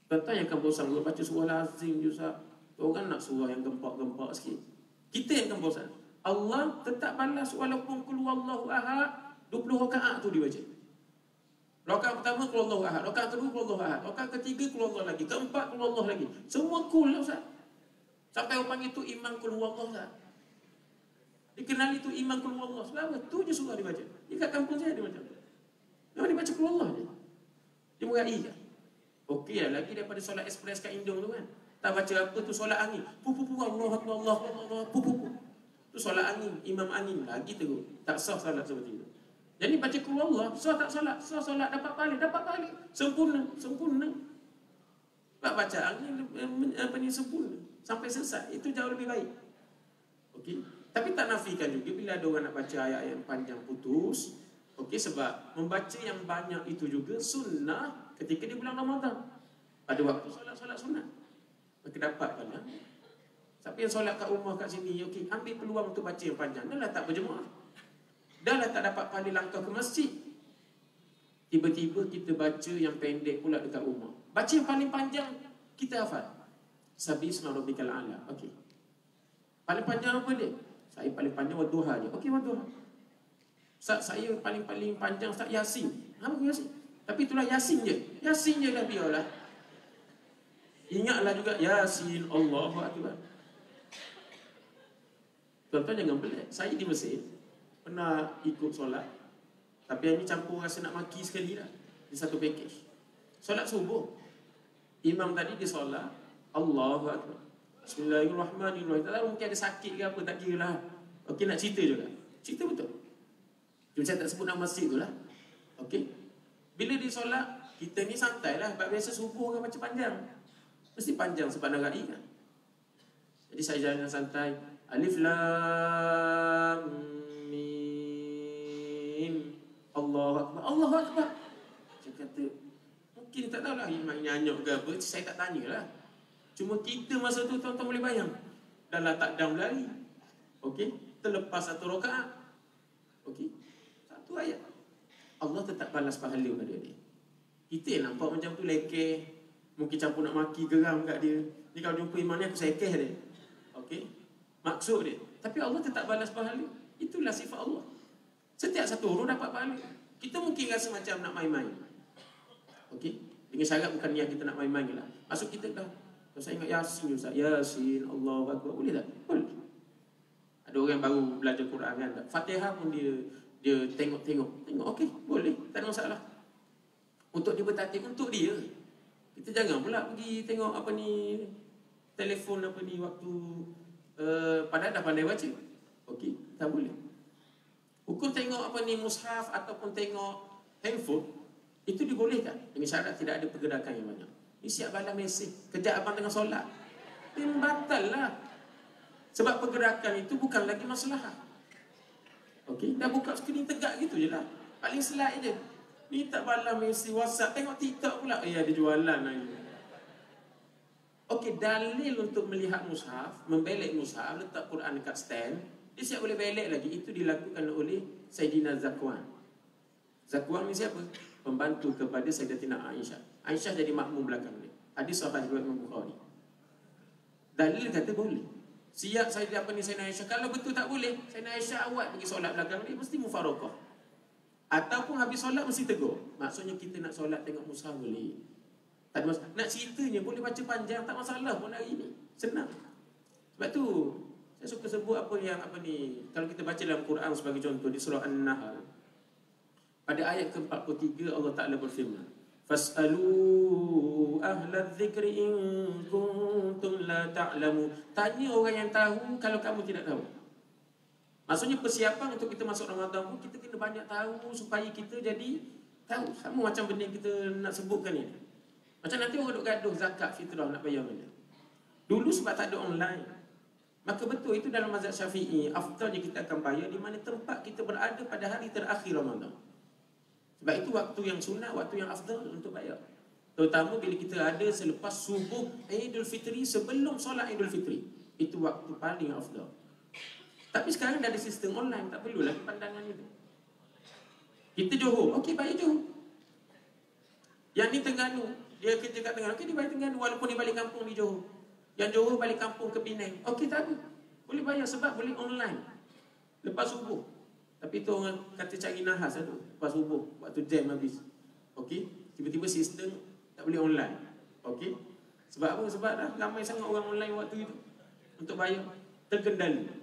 Contoh yang akan bosan kalau baca surah lazim je Ustaz. Orang nak surah yang gempak-gempak sikit. Kita yang akan bosan. Allah tetap balas walaupun qul huwallahu ahad 20 rakaat tu dibaca. Rakaat pertama qul huwallahu ahad, rakaat kedua qul huwallahu ahad, rakaat ketiga qul huwallahu lagi, keempat qul huwallahu lagi. Semua qul lah Ustaz. Sampai orang panggil tu imam qul huwallahu Ustaz. Dikenali tu imam qul huwallahu. Sebab tu je surah dibaca. Di kat kampung saya dia macam tu. Memang dibaca qul huwallahu je. Dia meraih kan. Okey lah lagi daripada solat ekspres kat Indong tu kan. Tak baca apa tu solat angin. Pu Allah pu. Tu solat angin, imam angin lagi teruk. Tak sah solat seperti itu. Jadi baca qul huwallahu, sah tak solat? Sah solat dapat pahala. Sempurna. Sebab baca angin apa ni sempurna sampai selesai. Itu jauh lebih baik. Okey. Tapi tak nafikan juga bila ada orang nak baca ayat yang panjang putus. Okey, sebab membaca yang banyak itu juga sunnah ketika di bulan Ramadan. Pada waktu solat sunat. Maka dapat pahala. Siapa yang solat kat rumah kat sini, okey, ambil peluang untuk baca yang panjang. Dah lah tak berjemaah. Dah lah tak dapat pahala langkah ke masjid. Tiba-tiba kita baca yang pendek pula dekat rumah. Baca yang paling panjang kita hafal. Sabbihisma rabbikal a'la. Okey. Paling panjang apa dia? Saya paling panjang wadduha je. Okey, wadduha. Saya paling panjang Ustaz Yasin. Apa Yasin? Tapi itulah Yasin je. Yasin je dah biarlah. Ingatlah juga Yasin, Allahu Akbar. Tuan-tuan jangan pelik. Saya di Mesir pernah ikut solat. Tapi yang ni campur rasa nak maki sekali dah. Di satu package. Solat subuh. Imam tadi dia solat Allahu Akbar. Bismillahirrahmanirrahim. Tak tahu mungkin ada sakit ke apa, tak kira lah. Okey, nak cerita juga. Cerita betul. Cuma saya tak sebut nama masjid tu lah. Okey. Bila dia solat, kita ni santai lah. Sebab biasa subuh orang baca panjang. Mesti panjang sebab nak raih kan. Jadi saya jalan santai. Alif Lam Mim. Allahu Akbar. Allahu Akbar. Saya kata, mungkin tak tahulah imam nyanyuk ke apa. Saya tak tanyalah. Cuma kita masa tu tuan-tuan boleh bayang. Dah lah tak down lari. Okey. Terlepas satu rakaat. Okey. Satu ayat. Allah tetap balas pahala pada dia. Kita yang nampak macam tu lekeh. Mungkin campur nak maki geram kat dia. Ni kalau jumpa imam ni aku sekeh dia. Okey. Maksud dia. Tapi Allah tetap balas pahala. Itulah sifat Allah. Setiap satu orang dapat pahala. Kita mungkin rasa macam nak main-main. Okey. Dengan syarat bukan niat kita nak main-main je lah. Maksud kita dah. Kalau saya ingat Yasin Ustaz. Yasin, Allahu Akbar. Boleh tak? Boleh. Ada orang yang baru belajar Quran kan. Fatihah pun dia tengok. Okey, boleh. Tak ada masalah. Untuk dia bertatib, untuk dia. Kita jangan pula pergi tengok apa ni, telefon apa ni waktu padahal dah pandai baca. Okey, tak boleh. Hukum tengok apa ni mushaf ataupun tengok handphone itu dibolehkan dengan syarat tidak ada pergerakan yang banyak. Ni siap balas mesej, kejap abang tengah solat. Dia batal lah. Sebab pergerakan itu bukan lagi masalah. Okey, dah buka skrin tegak gitu je lah. Paling slide je. Ni tak balas mesej WhatsApp, tengok TikTok pula. Ada jualan lagi. Okey, dalil untuk melihat mushaf, membelek mushaf, letak Quran dekat stand, dia siap boleh belek lagi. Itu dilakukan oleh Sayyidina Zakwan. Zakwan ni siapa? Pembantu kepada Sayyidatina Aisyah. Aisyah jadi makmum belakang dia. Hadis sahih riwayat Imam Bukhari. Dalil kata boleh. Siap saya apa ni Sayyidina Aisyah. Kalau betul tak boleh, Sayyidina Aisyah awak pergi solat belakang ni mesti mufarakah. Ataupun habis solat mesti tegur. Maksudnya kita nak solat tengok mushaf boleh. Tak ada masalah. Nak ceritanya boleh baca panjang, tak masalah pun hari ni. Senang. Sebab tu saya suka sebut apa ni, kalau kita baca dalam Quran sebagai contoh di surah An-Nahl, pada ayat ke-43 Allah Ta'ala berfirman, Fas'alu ahla dzikri in kuntum la ta'lamu. Tanya orang yang tahu kalau kamu tidak tahu. Maksudnya persiapan untuk kita masuk Ramadan pun kita kena banyak tahu supaya kita jadi tahu. Sama macam benda yang kita nak sebutkan ni. Macam nanti orang duk gaduh zakat fitrah nak bayar mana. Dulu sebab tak ada online, maka betul itu dalam mazhab Syafi'i, afdalnya kita akan bayar di mana tempat kita berada pada hari terakhir Ramadan. Sebab itu waktu yang sunat, waktu yang afdal untuk bayar. Terutama bila kita ada selepas subuh Idul Fitri, sebelum solat Idul Fitri. Itu waktu paling afdal. Tapi sekarang dah ada sistem online, tak perlu lagi pandangan itu. Kita Johor, okey bayar Johor. Yang ni Terengganu, dia kerja kat Terengganu, okey dia bayar Terengganu walaupun dia balik kampung di Johor. Yang Johor balik kampung ke Penang, okey tak apa, boleh bayar sebab boleh online lepas subuh. Tapi tu orang kata cari nahas tu lepas subuh, waktu jam habis. Okey, tiba-tiba sistem tak boleh online. Okey, sebab apa? Sebab dah ramai sangat orang online waktu itu untuk bayar, terkendali.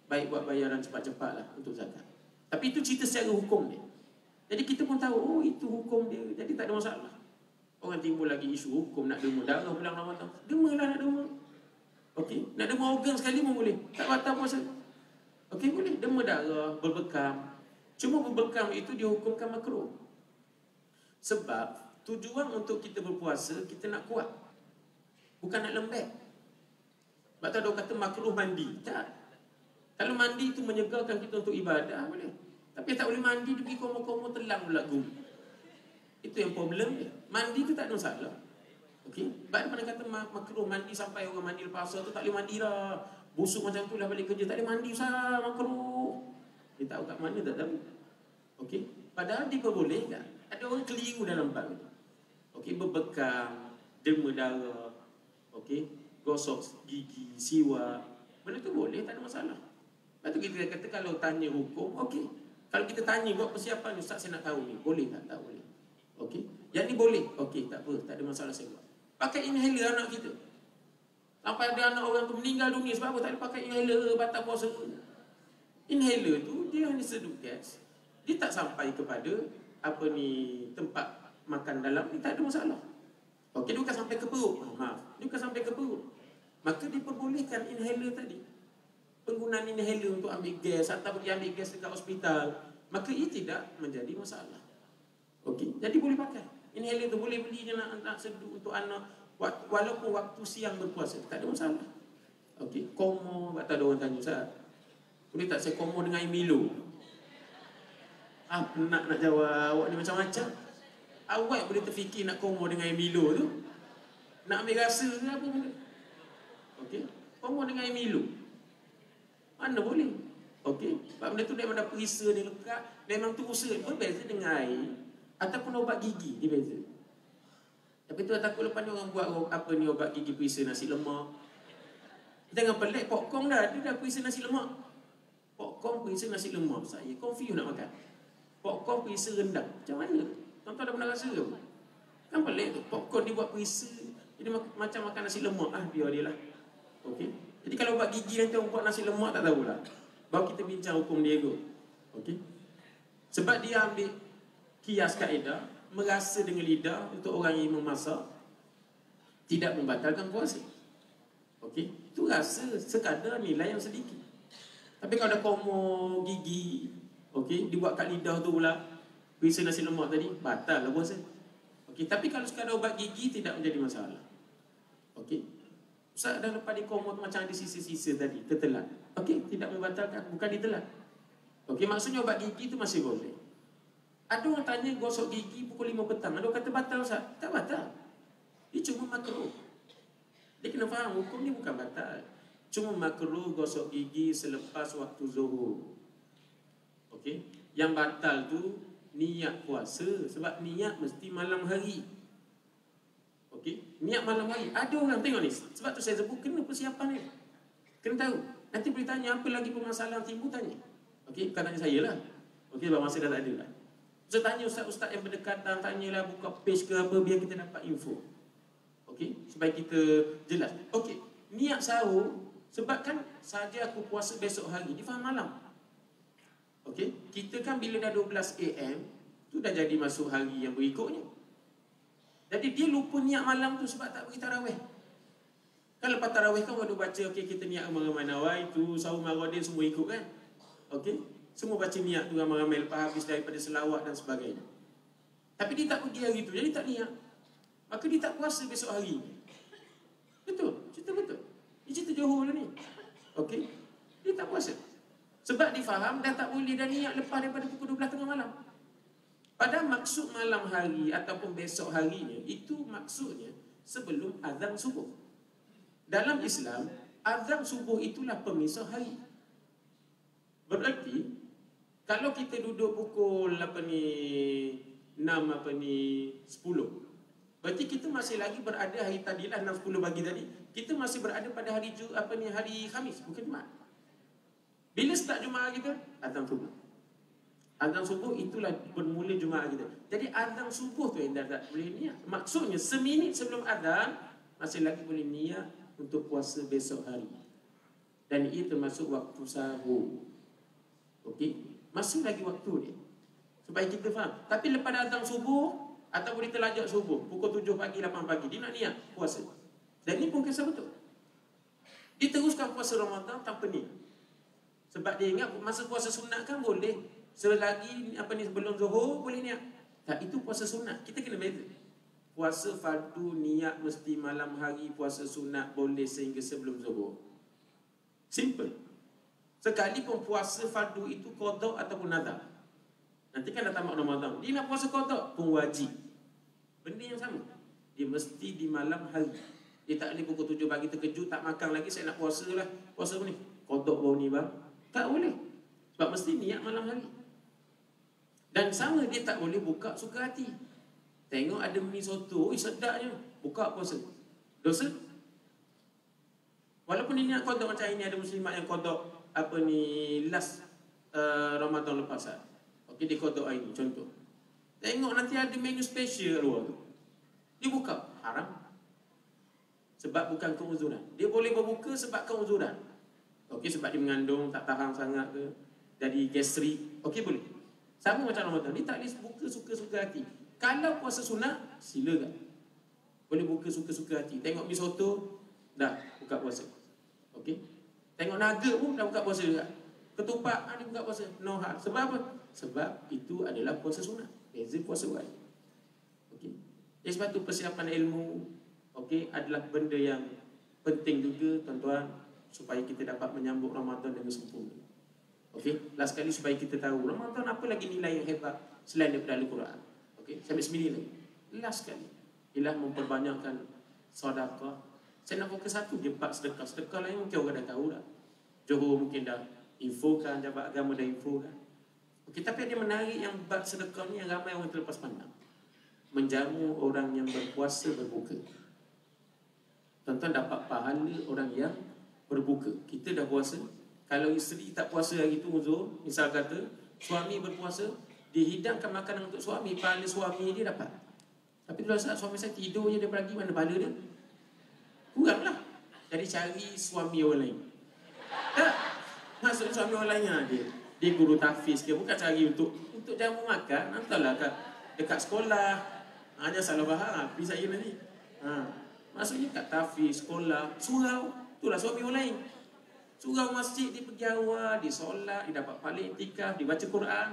Baik buat bayaran cepat-cepat lah untuk zakat. Tapi itu cerita secara hukum dia. Jadi kita pun tahu, oh itu hukum dia, jadi tak ada masalah. Orang timbul lagi isu hukum nak demo darah bulan Ramadan. Demalah nak demo. Okey, nak demo organ sekali pun boleh. Tak batal puasa. Okey, boleh demo darah, berbekam. Cuma berbekam itu dihukumkan makruh. Sebab tujuan untuk kita berpuasa, kita nak kuat. Bukan nak lembek. Sebab tu ada orang kata makruh mandi. Tak. Kalau mandi itu menyegarkan kita untuk ibadah, boleh. Tapi tak boleh mandi, dia pergi komo-komo telang pula guru. Itu yang problem dia. Mandi tu tak ada masalah. Okey. Sebab dia pernah kata makruh mandi sampai orang mandi lepas asar tu tak boleh mandi dah. Busuk macam tu lah balik kerja. Tak boleh mandi usah, makruh. Dia tahu kat mana tak tahu. Okey. Padahal diperbolehkan. Ada orang keliru dalam bab itu. Okey, berbekam, derma darah. Okey, gosok gigi, siwak. Benda tu boleh, tak ada masalah. Lepas tu kita kata kalau tanya hukum, okey. Kalau kita tanya buat persiapan, Ustaz saya nak tahu ni, boleh tak? Tak boleh. Okey. Yang ni boleh. Okey, tak apa, tak ada masalah saya buat. Pakai inhaler anak kita. Sampai ada anak orang tu meninggal dunia sebab apa? Tak ada pakai inhaler, batal puasa. Inhaler tu dia hanya sedut gas. Dia tak sampai kepada apa ni tempat makan dalam ni, tak ada masalah. Okey, dia bukan sampai ke perut. Maaf, dia bukan sampai ke perut. Maka diperbolehkan inhaler tadi. Penggunaan inhaler untuk ambil gas atau pergi ambil gas dekat hospital, maka ia tidak menjadi masalah. Okey, jadi boleh pakai. Inhaler tu boleh beli je nak sedut untuk anak walaupun waktu siang berpuasa, tak ada masalah. Okey, komo, tak ada orang tanya Ustaz, boleh tak saya komo dengan air Milo? Nak jawab, awak ni macam-macam. Awak boleh terfikir nak komo dengan air Milo tu, nak ambil rasa ke apa benda. Okey, komo dengan air Milo, mana boleh. Okey, sebab benda tu memang dah perisa dia lekat, memang tu usaha. Berbeza dengan air ataupun ubat gigi, dia beza. Tapi tu takut lepas ni orang buat apa ni ubat gigi perisa nasi lemak. Jangan pelik, popcorn dah, dia dah perisa nasi lemak. Popcorn perisa nasi lemak, saya confuse nak makan. Popcorn perisa rendang, macam mana? Tuan-tuan dah pernah rasa ke? Kan pelik tu, popcorn dia buat perisa, jadi macam makan nasi lemak. Biar dia lah. Okey. Jadi kalau ubat gigi nanti orang buat nasi lemak, tak tahulah. Baru kita bincang hukum dia tu. Okey. Sebab dia ambil kias kaedah, merasa dengan lidah untuk orang yang memasak tidak membatalkan puasa. Okey. Itu rasa sekadar nilai yang sedikit. Tapi kalau ada komo gigi, okey, dibuat kat lidah tu pula, perisa nasi lemak tadi, batal lah puasa. Okey, tapi kalau sekadar ubat gigi tidak menjadi masalah. Okey. Ustaz dah lepas di komo tu macam ada sisa-sisa tadi, tertelan. Okey, tidak membatalkan, bukan ditelan. Okey, maksudnya ubat gigi tu masih boleh. Ada orang tanya gosok gigi pukul 5 petang. Ada orang kata batal Ustaz. Tak batal. Dia cuma makruh. Dia kena faham, hukum ni bukan batal. Cuma makruh gosok gigi selepas waktu zuhur. Okey. Yang batal tu niat puasa. Sebab niat mesti malam hari. Okey. Niat malam hari. Ada orang tengok ni. Sebab tu saya sebut kena persiapan ni. Kena tahu. Nanti boleh tanya apa lagi permasalahan timbul, tanya. Okey, bukan tanya saya lah. Okey, sebab masa dah tak ada lah. Saya tanya ustaz-ustaz yang berdekatan, tanyalah, buka page ke apa, biar kita dapat info. Okey, supaya kita jelas. Okey, niat sahur, sebab kan saja aku puasa besok hari, dia faham malam. Okey, kita kan bila dah 12 AM, tu dah jadi masuk hari yang berikutnya. Jadi dia lupa niat malam tu sebab tak pergi tarawih. Kan lepas tarawih kan baru baca, okey kita niat ramai-ramai nawai tu, sahur maradin semua ikut kan. Okey, semua baca niat tu ramai-ramai lepas habis daripada selawat dan sebagainya. Tapi dia tak pergi hari tu, jadi tak niat. Maka dia tak puasa besok hari. Betul, cerita betul. Ini cerita Johor lah ni. Okey, dia tak puasa. Sebab dia faham dah tak boleh dah niat lepas daripada pukul 12 tengah malam. Padahal maksud malam hari ataupun besok harinya, itu maksudnya sebelum azan subuh. Dalam Islam, azan subuh itulah pemisah hari. Berarti kalau kita duduk pukul 6 10, berarti kita masih lagi berada hari tadilah 6.10 pagi tadi. Kita masih berada pada hari hari Khamis, bukan Jumaat. Bila start Jumaat kita? Azan subuh. Azan subuh itulah bermula Jumaat kita. Jadi azan subuh tu yang dah tak boleh niat. Maksudnya seminit sebelum azan masih lagi boleh niat untuk puasa besok hari. Dan ia termasuk waktu sahur. Okey, masih lagi waktu dia. Supaya kita faham. Tapi lepas azan subuh ataupun dia terlajak subuh pukul 7 pagi, 8 pagi, dia nak niat puasa. Dan ini pun kisah betul. Dia teruskan puasa Ramadan tanpa niat. Sebab dia ingat masa puasa sunat kan boleh. Selagi sebelum Zuhur boleh niat. Tak, itu puasa sunat. Kita kena beza. Puasa fardu niat mesti malam hari, puasa sunat boleh sehingga sebelum Zuhur. Simple. Sekalipun puasa fardu itu qada ataupun nazar. Nanti kan dah tamat Ramadan, dia nak puasa qada pun wajib. Benda yang sama. Dia mesti di malam hari. Dia tak boleh pukul 7 pagi terkejut, tak makan lagi, saya nak puasa lah. Puasa apa ni? Qada baru ni bang. Tak boleh. Sebab mesti niat malam hari. Dan sama dia tak boleh buka suka hati. Tengok ada mi soto, sedapnya. Buka puasa. Dosa? Walaupun dia niat qada macam ini, ada muslimat yang qada last Ramadan lepas. Okey, dia qada hari ni contoh. Tengok nanti ada menu special luar tu. Dia buka, haram. Sebab bukan keuzuran. Dia boleh berbuka sebab keuzuran. Okey, sebab dia mengandung, tak tahan sangat ke, jadi gastrik. Okey, boleh. Sama macam Ramadan, dia tak boleh buka suka-suka hati. Kalau puasa sunat, silakan. Boleh buka suka-suka hati. Tengok mi soto, dah buka puasa. Okey. Tengok naga pun dah buka puasa juga. Ketupat, dia buka puasa. No hal. Sebab apa? Sebab itu adalah puasa sunat. Beza puasa wajib. Okey. Jadi sebab tu persiapan ilmu, okey, adalah benda yang penting juga tuan-tuan, supaya kita dapat menyambut Ramadan dengan sempurna. Okey, last sekali supaya kita tahu Ramadan apa lagi nilai yang hebat selain daripada Al-Quran. Okey, sampai 9 lagi. Last sekali ialah memperbanyakkan sedekah. Saya nak fokus satu je, 4 sedekah. Sedekah lain mungkin orang dah tahu dah. Johor mungkin dah infokan, jabat agama dah infokan. Okey, tapi ada menarik yang bab sedekah ni yang ramai orang terlepas pandang. Menjamu orang yang berpuasa berbuka. Tuan-tuan dapat pahala orang yang berbuka. Kita dah puasa. Kalau isteri tak puasa hari tu uzur, misal kata suami berpuasa, dihidangkan makanan untuk suami, pahala suami dia dapat. Tapi kalau saat suami saya tidur je dia pergi, mana pahala dia? Kuranglah. Jadi cari suami orang lain. Tak. Maksud suami orang lain dia guru tahfiz ke, bukan cari untuk jamu makan. Hantarlah dekat sekolah. Hanya salah faham, pergi saya nanti. Maksudnya kat tahfiz, sekolah, surau, itulah suami orang lain. Surau masjid, dia pergi awal, dia solat, dia dapat pahala iktikaf, dia baca Quran.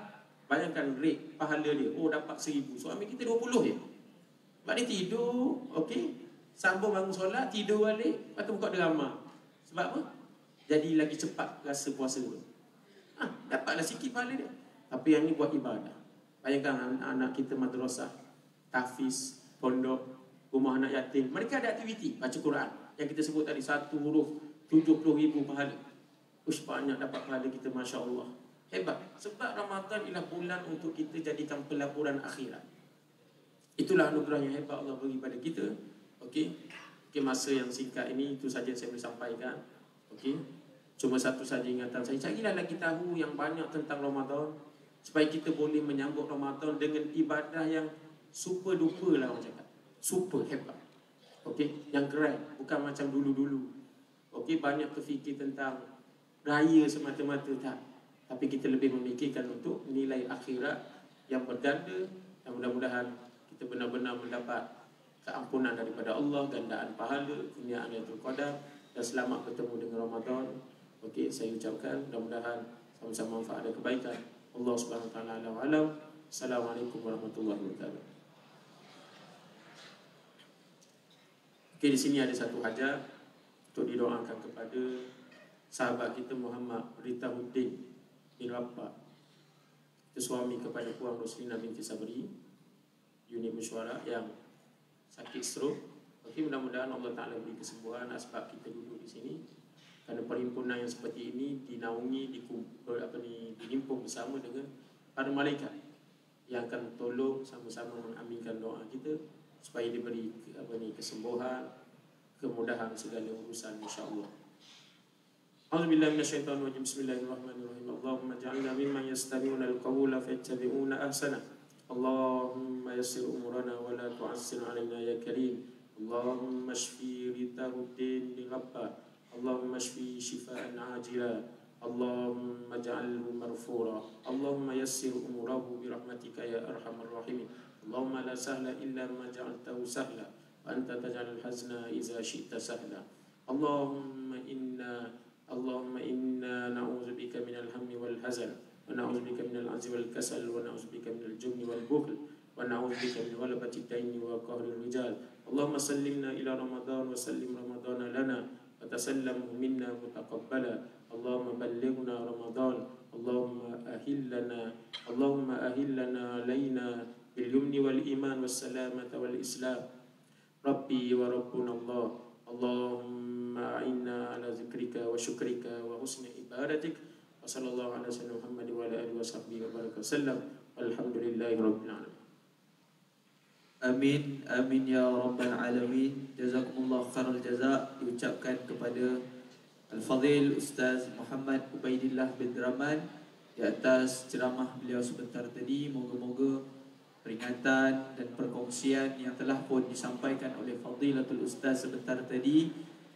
Bayangkan rate pahala dia. Oh, dapat 1,000. Suami kita 20 je. Sebab dia tidur, okey, sambung bangun solat, tidur balik, lepas tu buka drama. Sebab apa? Jadi lagi cepat rasa puasa tu. Dapatlah sikit pahala dia. Tapi yang ni buat ibadah. Bayangkan anak kita madrasah, tahfiz, pondok, rumah anak yatim. Mereka ada aktiviti baca Quran. Yang kita sebut tadi, 1 huruf 70,000 pahala. Banyak dapat pahala kita, Masya Allah. Hebat. Sebab Ramadan ialah bulan untuk kita jadikan pelaburan akhirat. Itulah anugerah yang hebat Allah beri pada kita. Okey, masa yang singkat ini itu saja saya boleh sampaikan. Okey. Cuma satu saja ingatan saya, carilah lagi tahu yang banyak tentang Ramadan supaya kita boleh menyambut Ramadan dengan ibadah yang super duper lah orang cakap. Super hebat. Okey, yang keren, bukan macam dulu-dulu. Okey, banyak terfikir tentang raya semata-mata tak. Tapi kita lebih memikirkan untuk nilai akhirat yang berganda, dan mudah-mudahan kita benar-benar mendapat keampunan daripada Allah, gandaan pahala, kurniaan Lailatul Qadar, dan selamat bertemu dengan Ramadan. Okey, saya ucapkan mudah-mudahan sama-sama manfaat dan kebaikan. Allah Subhanahu Wa Taala alam. Assalamualaikum warahmatullahi wabarakatuh. Okey, di sini ada satu hajat untuk didoakan kepada sahabat kita Muhammad Ritahuddin bin Rabbah, itu suami kepada Puan Roslina binti Sabri, unit mesyuarat yang sakit stroke. Okey, mudah-mudahan Allah Ta'ala beri kesembuhan. Sebab kita duduk di sini kerana perhimpunan yang seperti ini dinaungi, dinimpung bersama dengan para malaikat yang akan tolong sama-sama mengaminkan doa kita supaya diberi kesembuhan, kemudahan segala urusan insya-Allah. A'udzubillahi minasyaitonir rajim. Bismillahirrahmanirrahim. Allahumma ja'alna mimman yastami'una al-qawla fayattabi'una ahsana. Allahumma yassir umurana wa la tu'assir 'alaina ya karim. Allahumma shfi Ritahuddin bin Rabbah. Allahumma shfi shifaan 'ajila. Allahumma ja'alhu marfura. Allahumma yassir umurahu bi rahmatika ya arhamar rahimin. Allahumma la sahla illa ma ja'altahu sahla wa anta taj'alul hazna idza syi'ta sahla. Allahumma inna na'udzubika minal hammi wal hazan wa na'udzubika minal 'ajzi wal kasal wa na'udzubika minal jubni wal bukhl wa na'udzubika min ghalabati ad-daini wa qahri rijal. Allahumma sallimna ila Ramadan wa sallim Ramadana lana wa tasallamhu minna mutaqabbala. Allahumma ballighna Ramadan. Allahumma ahillana alaina bil yumni wal iman was salamata wal islam. Rabbi wa rabbuna Allah. Allahumma a'inna ala zikrika wa syukrika wa husni ibadatik. Wa sallallahu ala sayyidina Muhammad wa ala alihi wa sahbihi wa baraka wasallam. Alhamdulillahi rabbil alamin. Amin, amin ya rabbal alamin. Jazakumullah khairal jazak diucapkan kepada Al-Fadhil Ustaz Muhammad Ubaidillah bin Rahman di atas ceramah beliau sebentar tadi. Moga-moga peringatan dan perkongsian yang telah pun disampaikan oleh Fadilatul Ustaz sebentar tadi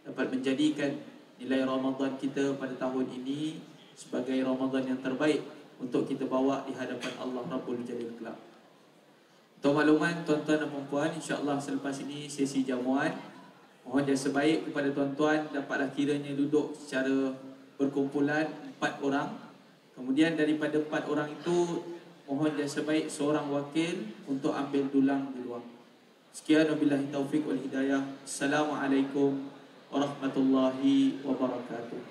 dapat menjadikan nilai Ramadan kita pada tahun ini sebagai Ramadan yang terbaik untuk kita bawa di hadapan Allah Rabbul Jalil kelak. Untuk makluman tuan-tuan dan puan-puan, insya-Allah selepas ini sesi jamuan. Mohon yang sebaik kepada tuan-tuan dapatlah kiranya duduk secara berkumpulan 4 orang. Kemudian daripada 4 orang itu, mohon yang sebaik seorang wakil untuk ambil dulang di luar. Sekian, wabillahi taufiq wal hidayah. Assalamualaikum warahmatullahi wabarakatuh.